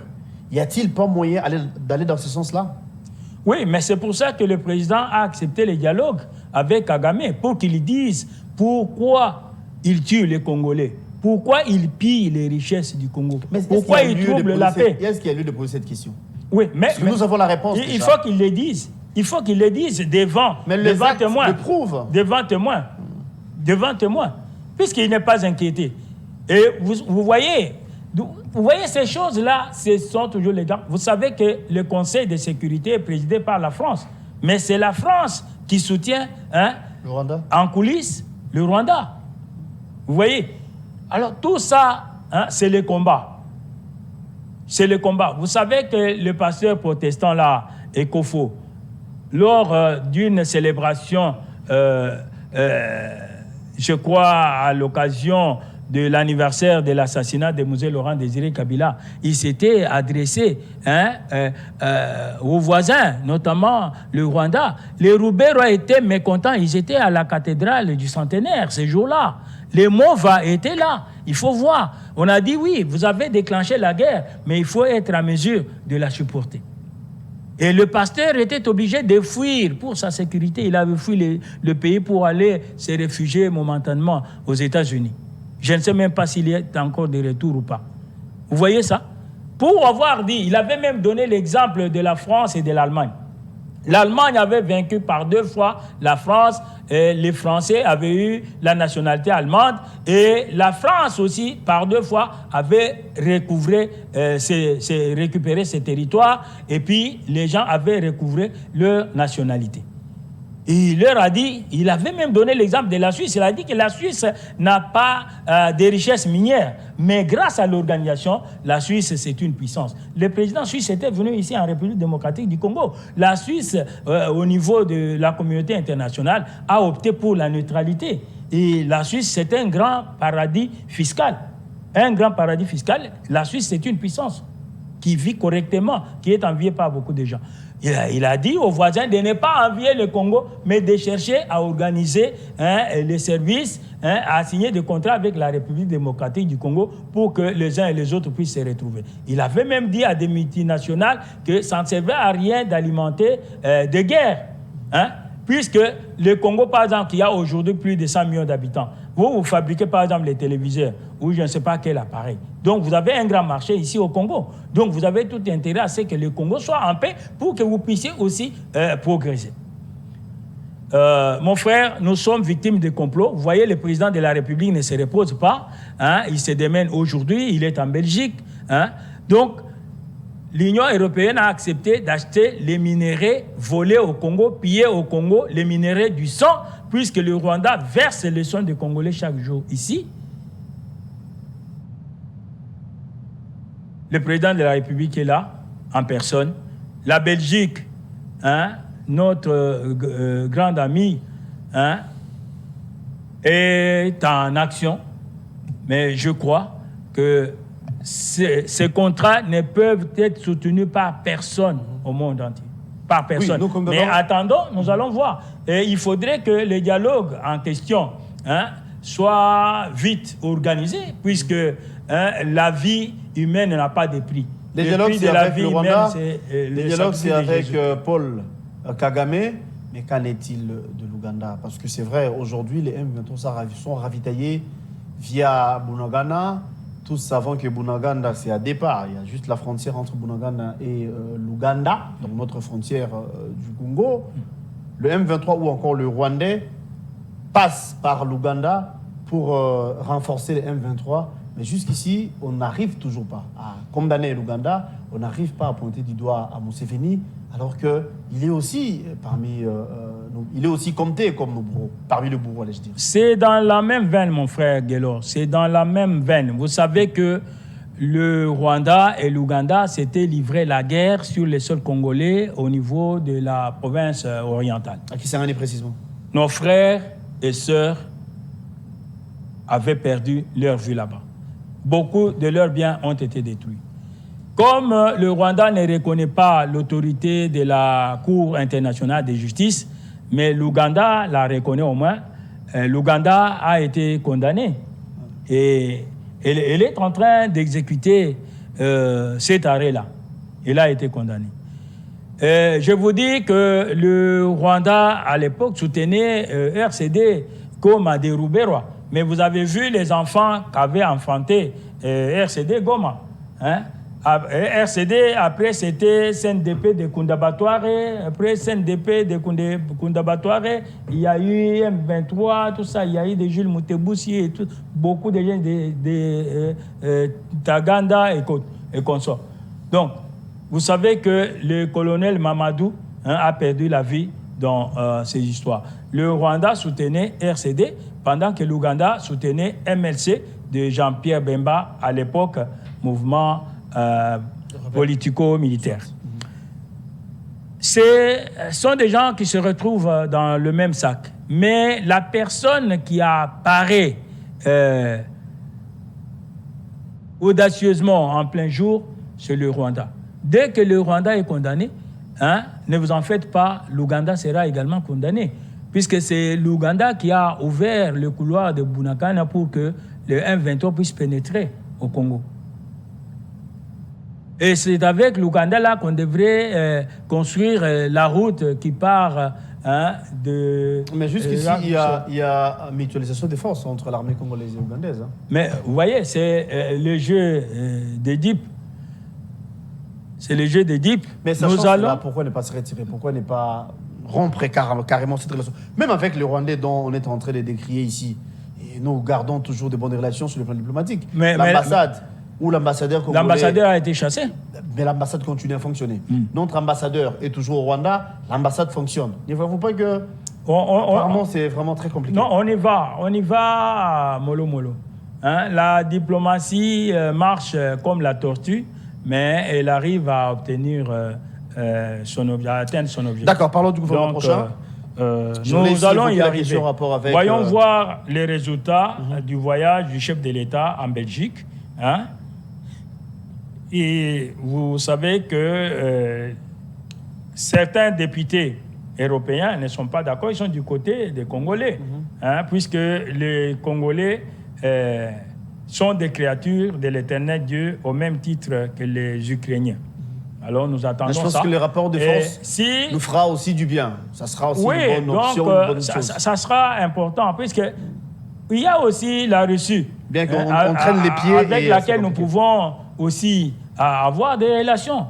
S1: Y a-t-il pas moyen d'aller dans ce sens-là?
S2: Oui, mais c'est pour ça que le président a accepté le dialogue avec Kagame, pour qu'il dise pourquoi il tue les Congolais. Pourquoi il pille les richesses du Congo? Pourquoi il trouble la paix?
S1: Est-ce qu'il y a lieu de poser cette question?
S2: Oui, mais...
S1: Parce que nous avons la réponse.
S2: Il faut qu'il le dise. Il faut qu'il le dise devant témoins.
S1: Le prouve.
S2: Devant témoins. Devant témoins. Puisqu'il n'est pas inquiété. Et vous voyez ces choses-là, ce sont toujours les gars. Vous savez que le Conseil de sécurité est présidé par la France. Mais c'est la France qui soutient
S1: le Rwanda.
S2: En coulisses le Rwanda. Vous voyez? Alors tout ça, c'est le combat. C'est le combat. Vous savez que le pasteur protestant là, Ekofo, lors d'une célébration, je crois à l'occasion de l'anniversaire de l'assassinat de Mosé Laurent Désiré Kabila, il s'était adressé aux voisins, notamment le Rwanda. Les Roubaix étaient mécontents, ils étaient à la cathédrale du centenaire ces jours-là. Les Mova étaient là. Il faut voir. On a dit oui, vous avez déclenché la guerre, mais il faut être à mesure de la supporter. Et le pasteur était obligé de fuir pour sa sécurité. Il avait fui le pays pour aller se réfugier momentanément aux États-Unis. Je ne sais même pas s'il est encore de retour ou pas. Vous voyez ça? Pour avoir dit, il avait même donné l'exemple de la France et de l'Allemagne. L'Allemagne avait vaincu par 2 fois la France, et les Français avaient eu la nationalité allemande, et la France aussi, par 2 fois, avait récupéré ses territoires, et puis les gens avaient recouvré leur nationalité. Et il leur a dit, il avait même donné l'exemple de la Suisse. Il a dit que la Suisse n'a pas de richesses minières. Mais grâce à l'organisation, la Suisse, c'est une puissance. Le président suisse était venu ici en République démocratique du Congo. La Suisse, au niveau de la communauté internationale, a opté pour la neutralité. Et la Suisse, c'est un grand paradis fiscal. Un grand paradis fiscal. La Suisse, c'est une puissance qui vit correctement, qui est enviée par beaucoup de gens. Il a dit aux voisins de ne pas envier le Congo, mais de chercher à organiser les services, à signer des contrats avec la République démocratique du Congo pour que les uns et les autres puissent se retrouver. Il avait même dit à des multinationales que ça ne servait à rien d'alimenter des guerres. Puisque le Congo, par exemple, qui a aujourd'hui plus de 100 millions d'habitants, vous fabriquez par exemple les téléviseurs ou je ne sais pas quel appareil. Donc vous avez un grand marché ici au Congo. Donc vous avez tout intérêt à ce que le Congo soit en paix pour que vous puissiez aussi progresser. Mon frère, nous sommes victimes de complots. Vous voyez, le président de la République ne se repose pas. Il se démène aujourd'hui, il est en Belgique. Donc, l'Union européenne a accepté d'acheter les minéraux volés au Congo, pillés au Congo, les minéraux du sang, puisque le Rwanda verse le sang des Congolais chaque jour ici. Le président de la République est là, en personne. La Belgique, notre grand ami, est en action. Mais je crois que ces contrats ne peuvent être soutenus par personne au monde entier. Par personne. Oui, mais attendons, nous allons voir. Et il faudrait que le dialogue en question soit vite organisé, puisque la vie humaine n'a pas de prix.
S1: Les dialogues, c'est avec le Rwanda, les dialogues, c'est avec Paul Kagame, mais qu'en est-il de l'Ouganda? Parce que c'est vrai, aujourd'hui, les M23 sont ravitaillés via Bunagana. Tous savons que Bunagana, c'est à départ. Il y a juste la frontière entre Bunagana et l'Ouganda, donc notre frontière du Congo. Le M23 ou encore le Rwandais passe par l'Ouganda pour renforcer les M23. Mais jusqu'ici, on n'arrive toujours pas à condamner l'Ouganda. On n'arrive pas à pointer du doigt à Museveni, alors qu'il est aussi il est aussi compté comme nos bourreaux, parmi les bourreaux, allais-je dire.
S2: C'est dans la même veine, mon frère Guélo. C'est dans la même veine. Vous savez que le Rwanda et l'Ouganda s'étaient livré la guerre sur les sols congolais au niveau de la province orientale.
S1: À Kisangani précisément.
S2: Nos frères et sœurs avaient perdu leur vie là-bas. Beaucoup de leurs biens ont été détruits. Comme le Rwanda ne reconnaît pas l'autorité de la Cour internationale de justice, mais l'Ouganda la reconnaît au moins, l'Ouganda a été condamné. Et elle est en train d'exécuter cet arrêt-là. Elle a été condamnée. Je vous dis que le Rwanda, à l'époque, soutenait RCD comme à Rouberois. Mais vous avez vu les enfants qu'avait enfanté RCD Goma. RCD, après c'était CNDP de Kundabatware, après CNDP de Kundabatware, il y a eu M23, tout ça, il y a eu des Jules Mouteboussi et tout, beaucoup de gens de Taganda et consorts. Donc, vous savez que le colonel Mamadou a perdu la vie dans ces histoires. Le Rwanda soutenait RCD, pendant que l'Ouganda soutenait MLC de Jean-Pierre Bemba, à l'époque, mouvement politico-militaire. Ce sont des gens qui se retrouvent dans le même sac. Mais la personne qui apparaît audacieusement en plein jour, c'est le Rwanda. Dès que le Rwanda est condamné, ne vous en faites pas, l'Ouganda sera également condamné. Puisque c'est l'Ouganda qui a ouvert le couloir de Bunagana pour que le M23 puisse pénétrer au Congo. Et c'est avec l'Ouganda là qu'on devrait construire la route qui part de...
S1: Mais jusqu'ici, il y a mutualisation des forces entre l'armée congolaise et ougandaise.
S2: Mais vous voyez, c'est le jeu des DIP. C'est le jeu des DIP.
S1: Mais sachant pourquoi ne pas se retirer? Pourquoi ne pas rompre carrément cette relation? Même avec les Rwandais dont on est en train de décrier ici. Et nous gardons toujours de bonnes relations sur le plan diplomatique. L'ambassade ou l'ambassadeur congolais...
S2: L'ambassadeur a été chassé.
S1: Mais l'ambassade continue à fonctionner. Notre ambassadeur est toujours au Rwanda, l'ambassade fonctionne. Il ne faut pas que... Apparemment, c'est vraiment très compliqué.
S2: Non, on y va mollo mollo. La diplomatie marche comme la tortue, mais elle arrive à obtenir à atteindre son objectif.
S1: D'accord, parlons du gouvernement prochain.
S2: Nous allons y arriver.
S1: Avec,
S2: voyons voir les résultats du voyage du chef de l'État en Belgique. Et vous savez que certains députés européens ne sont pas d'accord, ils sont du côté des Congolais, puisque les Congolais sont des créatures de l'éternel Dieu au même titre que les Ukrainiens. Alors nous attendons ça.
S1: Je pense que le rapport de force nous fera aussi du bien. Ça sera aussi une bonne option, une bonne chose.
S2: Ça sera important, puisque il y a aussi la Russie,
S1: bien qu'on traîne les pieds
S2: avec laquelle nous pouvons aussi avoir des relations.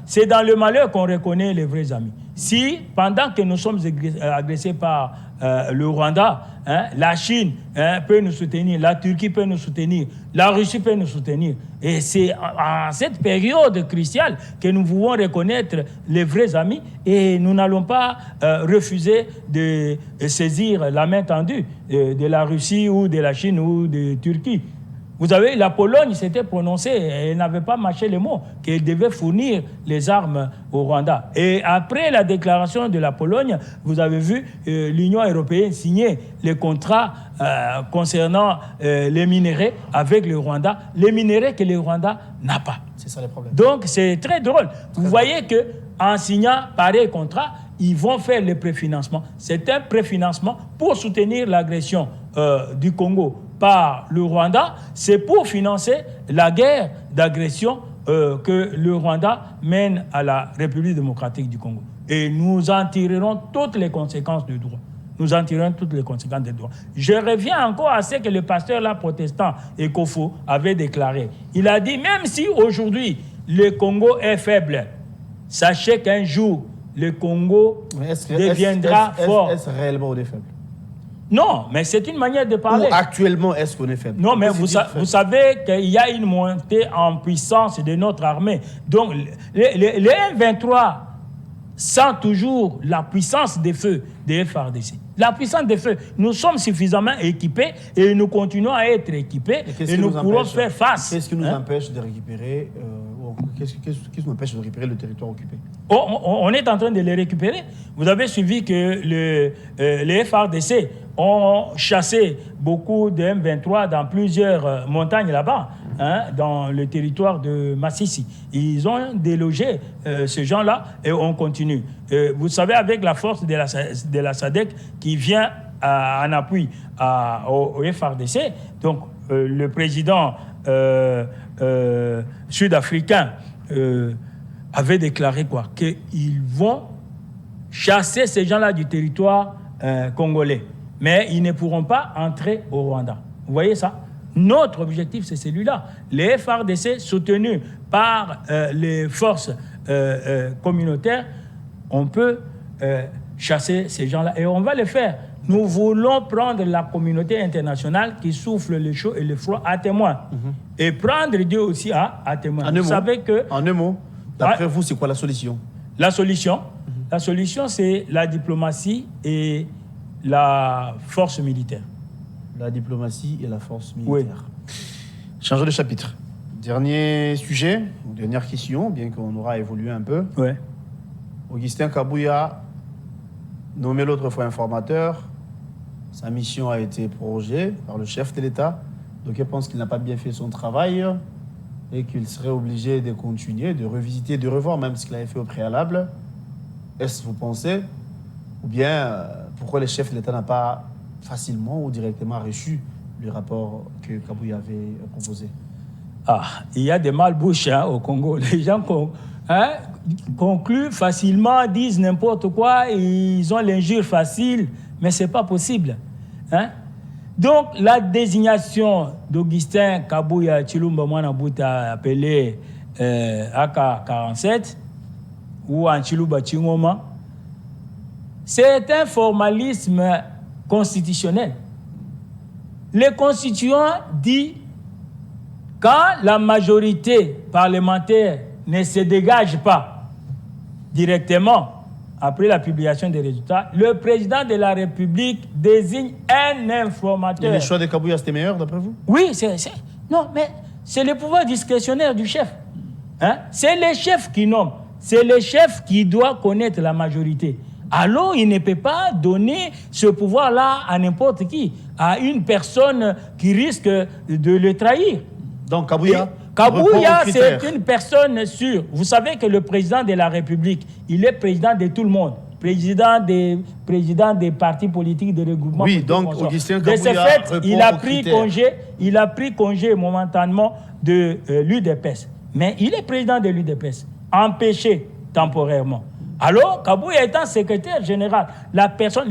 S2: C'est dans le malheur qu'on reconnaît les vrais amis. Si, pendant que nous sommes agressés par le Rwanda, la Chine peut nous soutenir, la Turquie peut nous soutenir, la Russie peut nous soutenir. Et c'est en cette période cruciale que nous pouvons reconnaître les vrais amis et nous n'allons pas refuser de saisir la main tendue de la Russie ou de la Chine ou de la Turquie. Vous savez, la Pologne s'était prononcée, elle n'avait pas mâché les mots, qu'elle devait fournir les armes au Rwanda. Et après la déclaration de la Pologne, vous avez vu l'Union européenne signer les contrats concernant les minéraux avec le Rwanda, les minéraux que le Rwanda n'a pas.
S1: C'est ça le problème.
S2: Donc c'est très drôle. Vous voyez qu'en signant pareil contrat, ils vont faire le préfinancement. C'est un préfinancement pour soutenir l'agression du Congo par le Rwanda, c'est pour financer la guerre d'agression que le Rwanda mène à la République démocratique du Congo. Et nous en tirerons toutes les conséquences du droit. Nous en tirerons toutes les conséquences du droit. Je reviens encore à ce que le pasteur là, protestant Ekofo avait déclaré. Il a dit, même si aujourd'hui le Congo est faible, sachez qu'un jour le Congo deviendra fort.
S1: Est-ce réellement on est faible?
S2: Non, mais c'est une manière de parler.
S1: Ou actuellement, est-ce qu'on est faible?
S2: Non, mais vous savez qu'il y a une montée en puissance de notre armée. Donc, les M23 sentent toujours la puissance des feux des FARDC. La puissance des feux. Nous sommes suffisamment équipés et nous continuons à être équipés et nous pourrons faire face.
S1: Qu'est-ce qui nous empêche de récupérer Qu'est-ce qui nous empêche de récupérer le territoire occupé?
S2: On est en train de les récupérer. Vous avez suivi que les FARDC ont chassé beaucoup de M23 dans plusieurs montagnes là-bas, dans le territoire de Massissi. Ils ont délogé ces gens-là et on continue. Vous savez, avec la force de la SADC qui vient en appui au FARDC, donc le président sud-africain avait déclaré quoi? Qu'ils vont chasser ces gens-là du territoire congolais. Mais ils ne pourront pas entrer au Rwanda. Vous voyez ça? Notre objectif, c'est celui-là. Les FARDC soutenus par les forces communautaires, on peut chasser ces gens-là. Et on va le faire. Nous voulons prendre la communauté internationale qui souffle le chaud et le froid à témoin. Et prendre Dieu aussi à témoin. Vous savez que...
S1: En un mot, d'après vous, c'est quoi la solution? La
S2: solution, c'est la diplomatie et la force militaire.
S1: La diplomatie et la force militaire.
S2: Oui.
S1: Changeons de chapitre. Dernier sujet, dernière question, bien qu'on aura évolué un peu.
S2: Oui.
S1: Augustin Kabouya, nommé l'autre fois informateur, sa mission a été prorogée par le chef de l'État. Donc je pense qu'il n'a pas bien fait son travail et qu'il serait obligé de continuer, de revisiter, de revoir même ce qu'il avait fait au préalable. Est-ce que vous pensez? Ou bien pourquoi le chef de l'État n'a pas facilement ou directement reçu le rapport que Kabouya avait proposé?
S2: Il y a des malbouches au Congo. Les gens concluent facilement, disent n'importe quoi, ils ont l'injure facile, mais ce n'est pas possible. Donc, la désignation d'Augustin Kabouya Tshilumba Mwana-Bouta, appelé AK-47, ou Antshilumba Tshingoma, c'est un formalisme constitutionnel. Le constituant dit quand la majorité parlementaire ne se dégage pas directement après la publication des résultats, le président de la République désigne un informateur.
S1: Et le choix de Kabouya, c'était meilleur, d'après vous?
S2: Oui, non, mais c'est le pouvoir discrétionnaire du chef. C'est le chef qui nomme. C'est le chef qui doit connaître la majorité. Alors, il ne peut pas donner ce pouvoir-là à n'importe qui, à une personne qui risque de le trahir.
S1: Donc, Kabouya
S2: Kabouya, c'est une personne sûre. Vous savez que le président de la République, il est président de tout le monde. Président des partis politiques de regroupement.
S1: Oui, donc Augustin
S2: Kabouya. De ce fait, il a pris congé momentanément de l'UDPS. Mais il est président de l'UDPS, empêché temporairement. Alors, Kabouya étant secrétaire général,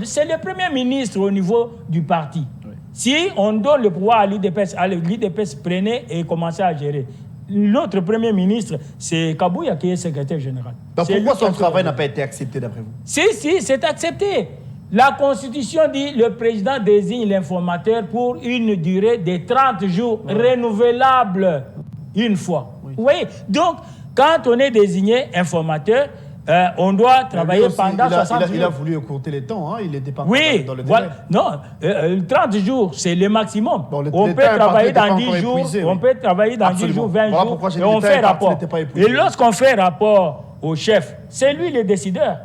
S2: c'est le premier ministre au niveau du parti. Oui. Si on donne le pouvoir à l'UDPS prenait et commençait à gérer. L'autre premier ministre, c'est Kabouya qui est secrétaire général.
S1: Donc pourquoi son travail n'a pas été accepté d'après vous?
S2: Si, c'est accepté. La Constitution dit que le président désigne l'informateur pour une durée de 30 jours renouvelable une fois. Oui. Vous voyez? Donc, quand on est désigné informateur, on doit travailler pendant 60 jours.
S1: Il a voulu écourter les temps, hein? Il n'était pas dans le délai.
S2: Voilà. Non, 30 jours, c'est le maximum. Bon, on peut travailler dans 10 jours, on peut travailler dans 10 jours, 20 jours, et on fait rapport. Et lorsqu'on fait rapport au chef, c'est lui le décideur.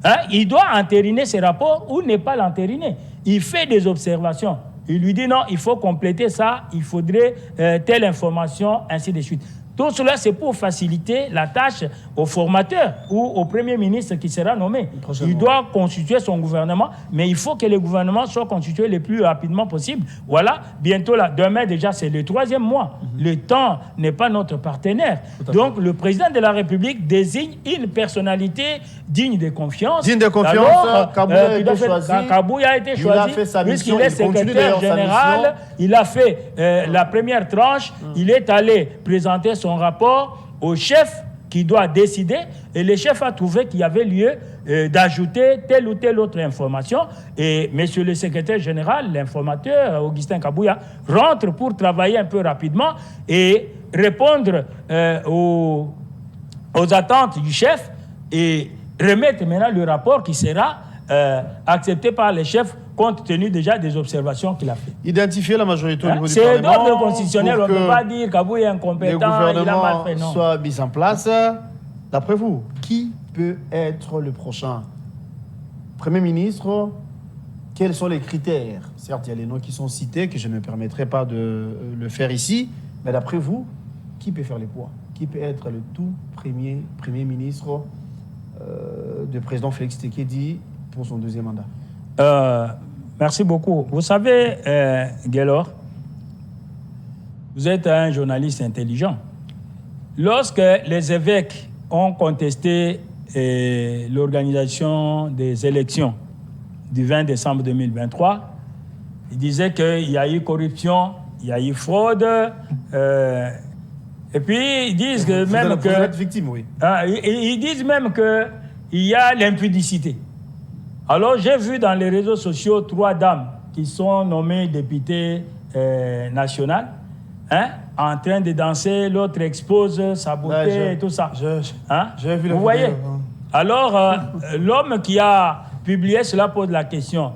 S2: Hein? Il doit entériner ses rapports ou ne pas l'entériner. Il fait des observations. Il lui dit non, il faut compléter ça, il faudrait telle information, ainsi de suite. Tout cela, c'est pour faciliter la tâche au formateur ou au Premier ministre qui sera nommé. Il doit constituer son gouvernement, mais il faut que le gouvernement soit constitué le plus rapidement possible. Voilà, bientôt, là, demain déjà, c'est le 3e mois. Le temps n'est pas notre partenaire. Donc, le président de la République désigne une personnalité digne de confiance.
S1: Digne de confiance,
S2: Kabouya a été choisi, puisqu'il est secrétaire général. Il a fait la première tranche. Il est allé présenter son rapport au chef qui doit décider, et le chef a trouvé qu'il y avait lieu d'ajouter telle ou telle autre information, et monsieur le secrétaire général, l'informateur Augustin Kabouya, rentre pour travailler un peu rapidement et répondre aux attentes du chef et remettre maintenant le rapport qui sera accepté par le chef compte tenu déjà des observations qu'il a fait.
S1: Identifier la majorité au niveau du
S2: Parlement. C'est d'ordre constitutionnel, on ne peut pas dire qu'Abouya est incompétent, il a mal fait, non.
S1: Soit mis en place. D'après vous, qui peut être le prochain Premier ministre? Quels sont les critères? Certes, il y a les noms qui sont cités, que je ne me permettrai pas de le faire ici, mais d'après vous, qui peut faire les poids? Qui peut être le tout premier ministre du président Félix Tshisekedi pour son 2e mandat?
S2: Merci beaucoup. Vous savez, Guélor, vous êtes un journaliste intelligent. Lorsque les évêques ont contesté l'organisation des élections du 20 décembre 2023, ils disaient qu'il y a eu corruption, il y a eu fraude, et puis ils disent que même que...
S1: Vous êtes victime, oui.
S2: Ils disent même qu'il y a l'impudicité. Alors, j'ai vu dans les réseaux sociaux 3 dames qui sont nommées députées nationales, en train de danser, l'autre expose sa beauté et tout ça.
S1: J'ai vu la
S2: Vous voyez? Alors, l'homme qui a publié cela pose la question,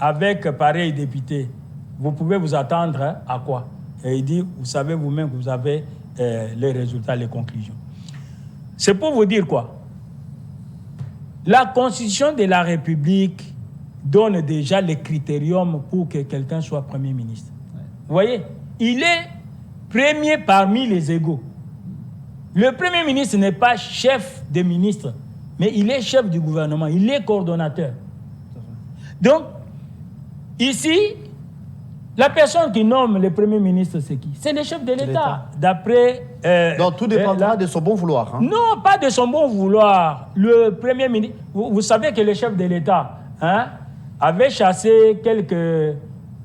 S2: avec pareil député, vous pouvez vous attendre à quoi? Et il dit, vous savez vous-même que vous avez les résultats, les conclusions. C'est pour vous dire quoi? La Constitution de la République donne déjà les critériums pour que quelqu'un soit Premier ministre. Ouais. Vous voyez? Il est premier parmi les égaux. Le Premier ministre n'est pas chef des ministres, mais il est chef du gouvernement, il est coordonnateur. Donc, ici, la personne qui nomme le Premier ministre, c'est qui? C'est le chef de l'État. D'après...
S1: Donc tout dépendra de son bon vouloir. Hein?
S2: Non, pas de son bon vouloir. Le Premier ministre... Vous savez que le chef de l'État avait chassé quelques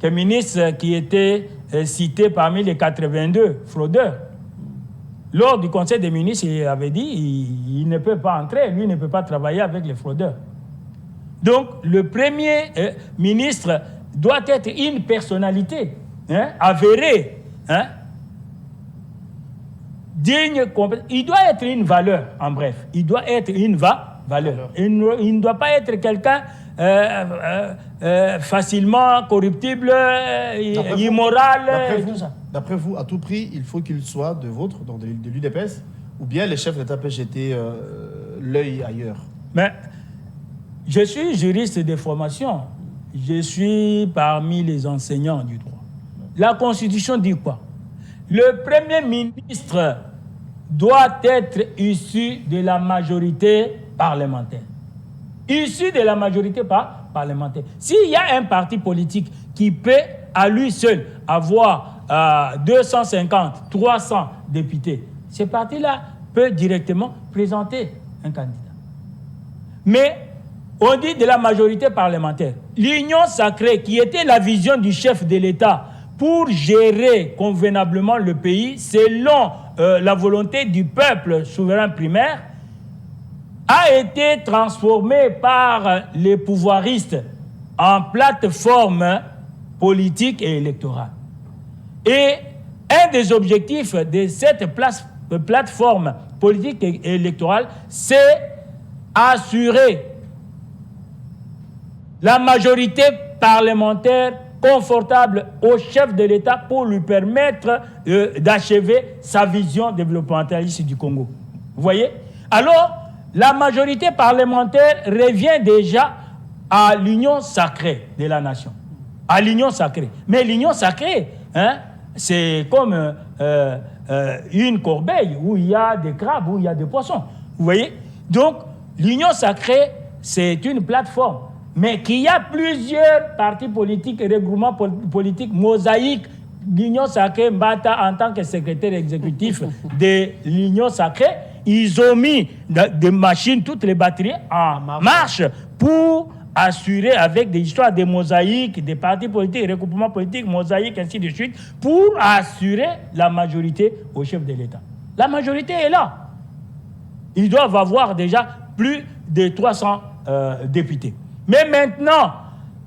S2: ministres qui étaient cités parmi les 82 fraudeurs. Lors du Conseil des ministres, il avait dit il ne peut pas entrer, lui ne peut pas travailler avec les fraudeurs. Donc, le Premier ministre doit être une personnalité avérée, digne, il doit être une valeur, en bref. Il doit être une valeur. Il ne doit pas être quelqu'un facilement corruptible, immoral, tout ça.
S1: D'après vous, à tout prix, il faut qu'il soit de votre, donc de l'UDPS, ou bien les chefs d'État peuvent jeter l'œil ailleurs?
S2: Mais je suis juriste de formation. Je suis parmi les enseignants du droit. La Constitution dit quoi? le Premier ministre doit être issu de la majorité parlementaire. Issu de la majorité parlementaire. S'il y a un parti politique qui peut à lui seul avoir 250, 300 députés, ce parti-là peut directement présenter un candidat. Mais on dit de la majorité parlementaire. L'union sacrée, qui était la vision du chef de l'État pour gérer convenablement le pays selon la volonté du peuple souverain primaire, a été transformée par les pouvoiristes en plateforme politique et électorale. Et un des objectifs de cette plateforme politique et électorale, c'est assurer la majorité parlementaire confortable au chef de l'État pour lui permettre d'achever sa vision développementaliste du Congo. Vous voyez? Alors, la majorité parlementaire revient déjà à l'union sacrée de la nation. À l'union sacrée. Mais l'union sacrée, hein, c'est comme une corbeille où il y a des crabes, où il y a des poissons. Vous voyez? Donc, l'union sacrée, c'est une plateforme. Mais qu'il y a plusieurs partis politiques et regroupements politiques mosaïques. L'Union sacrée, Mbata, en tant que secrétaire exécutif de l'Union sacrée, ils ont mis des machines, toutes les batteries en marche pour assurer avec des histoires de mosaïques, des partis politiques, regroupements politiques, mosaïques, ainsi de suite, pour assurer la majorité au chef de l'État. La majorité est là. Ils doivent avoir déjà plus de 300 députés. Mais maintenant,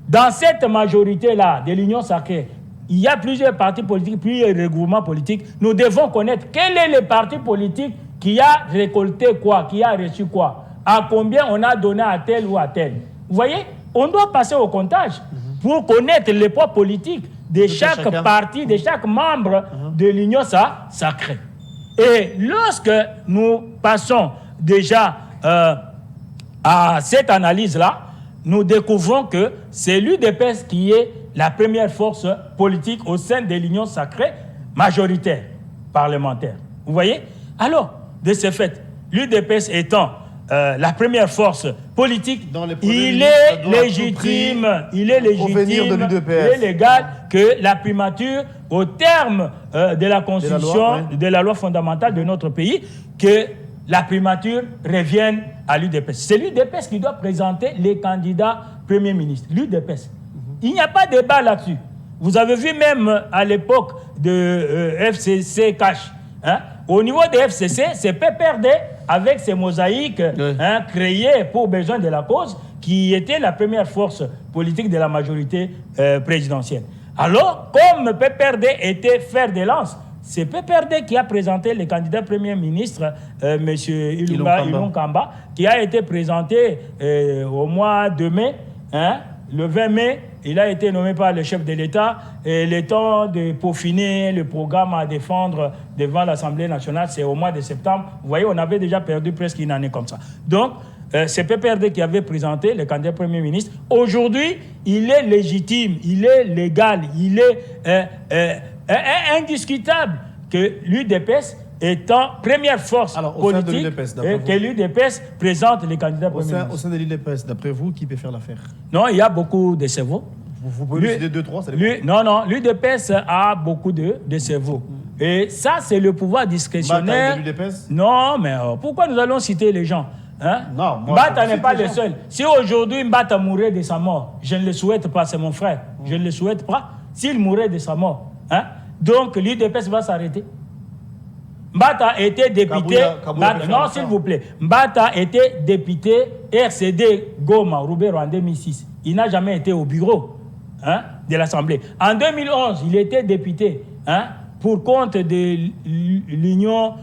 S2: dans cette majorité-là de l'Union sacrée, il y a plusieurs partis politiques, plusieurs regroupements politiques. Nous devons connaître quel est le parti politique qui a récolté quoi, qui a reçu quoi, à combien on a donné à tel ou à tel. Vous voyez, on doit passer au comptage pour connaître les poids politiques de chaque parti, de chaque membre de l'Union sacrée. Et lorsque nous passons déjà à cette analyse-là, nous découvrons que c'est l'UDPS qui est la première force politique au sein de l'Union sacrée majoritaire parlementaire. Vous voyez? Alors, de ce fait, l'UDPS étant la première force politique, il est légitime, il est légal que la primature, au terme de la Constitution, de la loi fondamentale de notre pays, que la primature revienne à l'UDPS. C'est l'UDPS qui doit présenter les candidats Premier ministre. L'UDPS. Il n'y a pas de débat là-dessus. Vous avez vu même à l'époque de FCC Cash. Hein? Au niveau de FCC, c'est PPRD avec ses mosaïques créées pour besoin de la cause qui était la première force politique de la majorité présidentielle. Alors, comme PPRD était fer de lance, c'est PPRD qui a présenté le candidat Premier ministre, M. Ilunga Kamba, qui a été présenté au mois de mai. Hein, le 20 mai, il a été nommé par le chef de l'État. Et le temps de peaufiner le programme à défendre devant l'Assemblée nationale, c'est au mois de septembre. Vous voyez, on avait déjà perdu presque une année comme ça. Donc, c'est PPRD qui avait présenté le candidat Premier ministre. Aujourd'hui, il est légitime, il est légal, il est indiscutable que l'UDPS étant première force politique que l'UDPS présente les candidats Premier ministre.
S1: Au sein de l'UDPS, d'après vous, qui peut faire l'affaire?
S2: Non, il y a beaucoup de cerveaux.
S1: Vous pouvez citer 2-3,
S2: Non, l'UDPS a beaucoup de cerveaux. Et ça, c'est le pouvoir discrétionnaire.
S1: Mbata est de l'UDPS?
S2: Non, mais pourquoi nous allons citer les gens? Hein?
S1: Non,
S2: Mbata n'est pas le seul. Si aujourd'hui Mbata mourait de sa mort, je ne le souhaite pas, c'est mon frère. Je ne le souhaite pas. S'il mourait de sa mort, hein? Donc l'UDPS va s'arrêter. Mbata était député. Non, s'il vous plaît. Mbata était député RCD Goma, Roubero en 2006. Il n'a jamais été au bureau de l'Assemblée. En 2011, il était député pour compte de l'UNC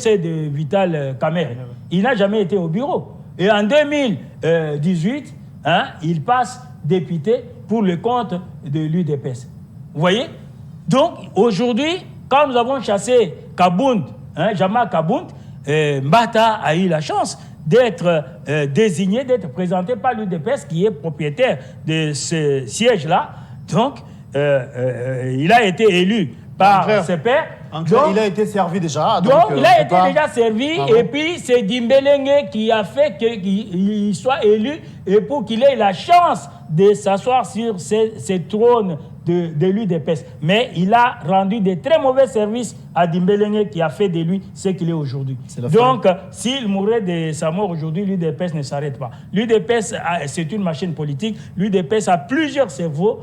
S2: de Vital Kamerhe. Il n'a jamais été au bureau. Et en 2018, il passe député pour le compte de l'UDPS. Vous voyez? Donc, aujourd'hui, quand nous avons chassé Kabound, Jama Kabound, Mbata a eu la chance d'être désigné, d'être présenté par l'UDPS qui est propriétaire de ce siège-là. Donc, il a été élu par ses pairs.
S1: Il a été servi déjà.
S2: Donc il a été déjà servi et puis c'est Dimbélengé qui a fait qu'il soit élu et pour qu'il ait la chance de s'asseoir sur ces trônes de l'UDPS. Mais il a rendu de très mauvais services à Dimbélengé qui a fait de lui ce qu'il est aujourd'hui. Donc s'il mourait de sa mort aujourd'hui, l'UDPS ne s'arrête pas. L'UDPS, c'est une machine politique. L'UDPS a plusieurs cerveaux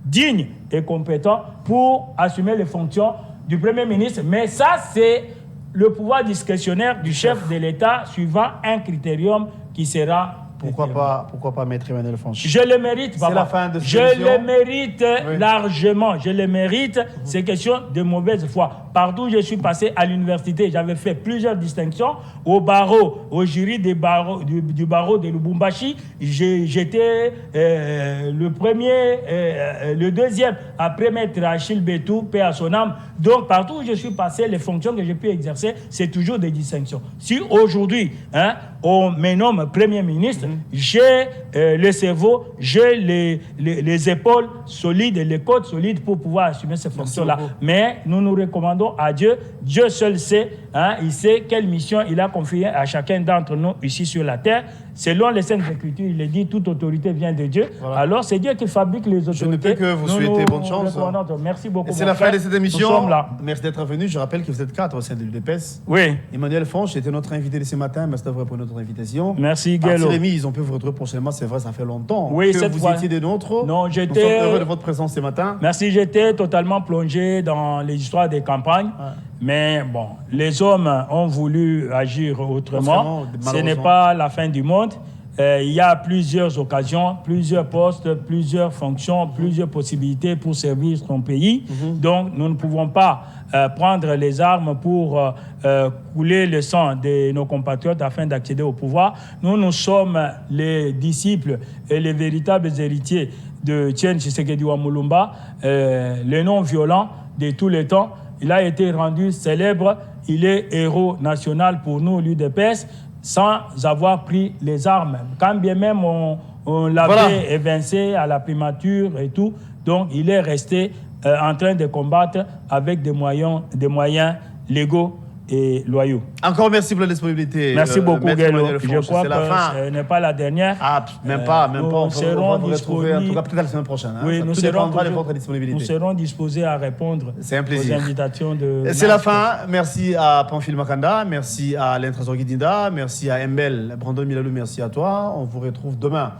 S2: dignes et compétents pour assumer les fonctions du Premier ministre. Mais ça, c'est le pouvoir discrétionnaire du chef de l'État suivant un critérium qui sera...
S1: Pourquoi pas Maître Emmanuel Fanchy?
S2: Je le mérite, papa.
S1: C'est la fin de cette
S2: Je
S1: émission.
S2: le mérite largement. Je le mérite. C'est question de mauvaise foi. Partout où je suis passé à l'université, j'avais fait plusieurs distinctions. Au barreau, au jury du barreau de Lubumbashi, j'étais le premier, le deuxième, après Maître Achille Betou, paix à son âme. Donc, partout où je suis passé, les fonctions que j'ai pu exercer, c'est toujours des distinctions. Si aujourd'hui, on me nomme Premier ministre, j'ai le cerveau, j'ai les épaules solides et les côtes solides pour pouvoir assumer ces fonctions-là. Mais nous nous recommandons à Dieu. Dieu seul sait, il sait quelle mission il a confiée à chacun d'entre nous ici sur la terre. Selon les Saintes Écritures, il est dit toute autorité vient de Dieu. Voilà. Alors c'est Dieu qui fabrique les autorités.
S1: Je ne peux que vous souhaiter bonne chance.
S2: Merci beaucoup.
S1: C'est la fin de cette émission.
S2: Nous sommes là.
S1: Merci d'être venu. Je rappelle que vous êtes 4 au sein de l'UDPS.
S2: Oui.
S1: Emmanuel Fanchy était notre invité de ce matin. Merci d'avoir répondu à notre invitation.
S2: Merci Guélo.
S1: Rémi, on peut vous retrouver prochainement. C'est vrai, ça fait longtemps
S2: que
S1: vous étiez des nôtres.
S2: Non,
S1: Nous sommes heureux de votre présence ce matin.
S2: Merci, j'étais totalement plongé dans les histoires des campagnes. Mais bon, les hommes ont voulu agir autrement. Ce n'est pas la fin du monde. Il y a plusieurs occasions, plusieurs postes, plusieurs fonctions, plusieurs possibilités pour servir son pays. Donc, nous ne pouvons pas prendre les armes pour couler le sang de nos compatriotes afin d'accéder au pouvoir. Nous sommes les disciples et les véritables héritiers de Tiens Tshisekedi Wamulumba, le non-violent de tous les temps. Il a été rendu célèbre. Il est héros national pour nous, l'UDPS, sans avoir pris les armes. Quand bien même on l'avait évincé à la primature et tout, donc il est resté en train de combattre avec des moyens légaux et loyaux.
S1: Encore merci pour la disponibilité.
S2: Merci beaucoup, Guélo. Je crois que ce n'est pas la dernière.
S1: Même pas.
S2: Nous serons
S1: disponibles. En tout cas, peut-être la semaine prochaine.
S2: Oui, nous
S1: nous
S2: serons disposés à répondre aux invitations de...
S1: C'est la fin. Merci à Pamphile Makanda. Merci à Alain Trésor Guidinda. Merci à Mbel Brandon Milalou. Merci à toi. On vous retrouve demain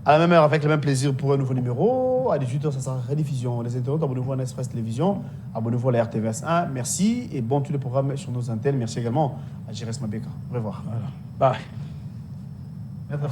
S1: à la même heure avec le même plaisir pour un nouveau numéro. À 18h, ça sera rediffusion. Les internautes, abonnez-vous à Express Télévision. Abonnez-vous à la RTVS 1. Merci et bon tous les programmes sur nos antennes. Merci également à Jérès Mabeka. Au revoir.
S2: Bye.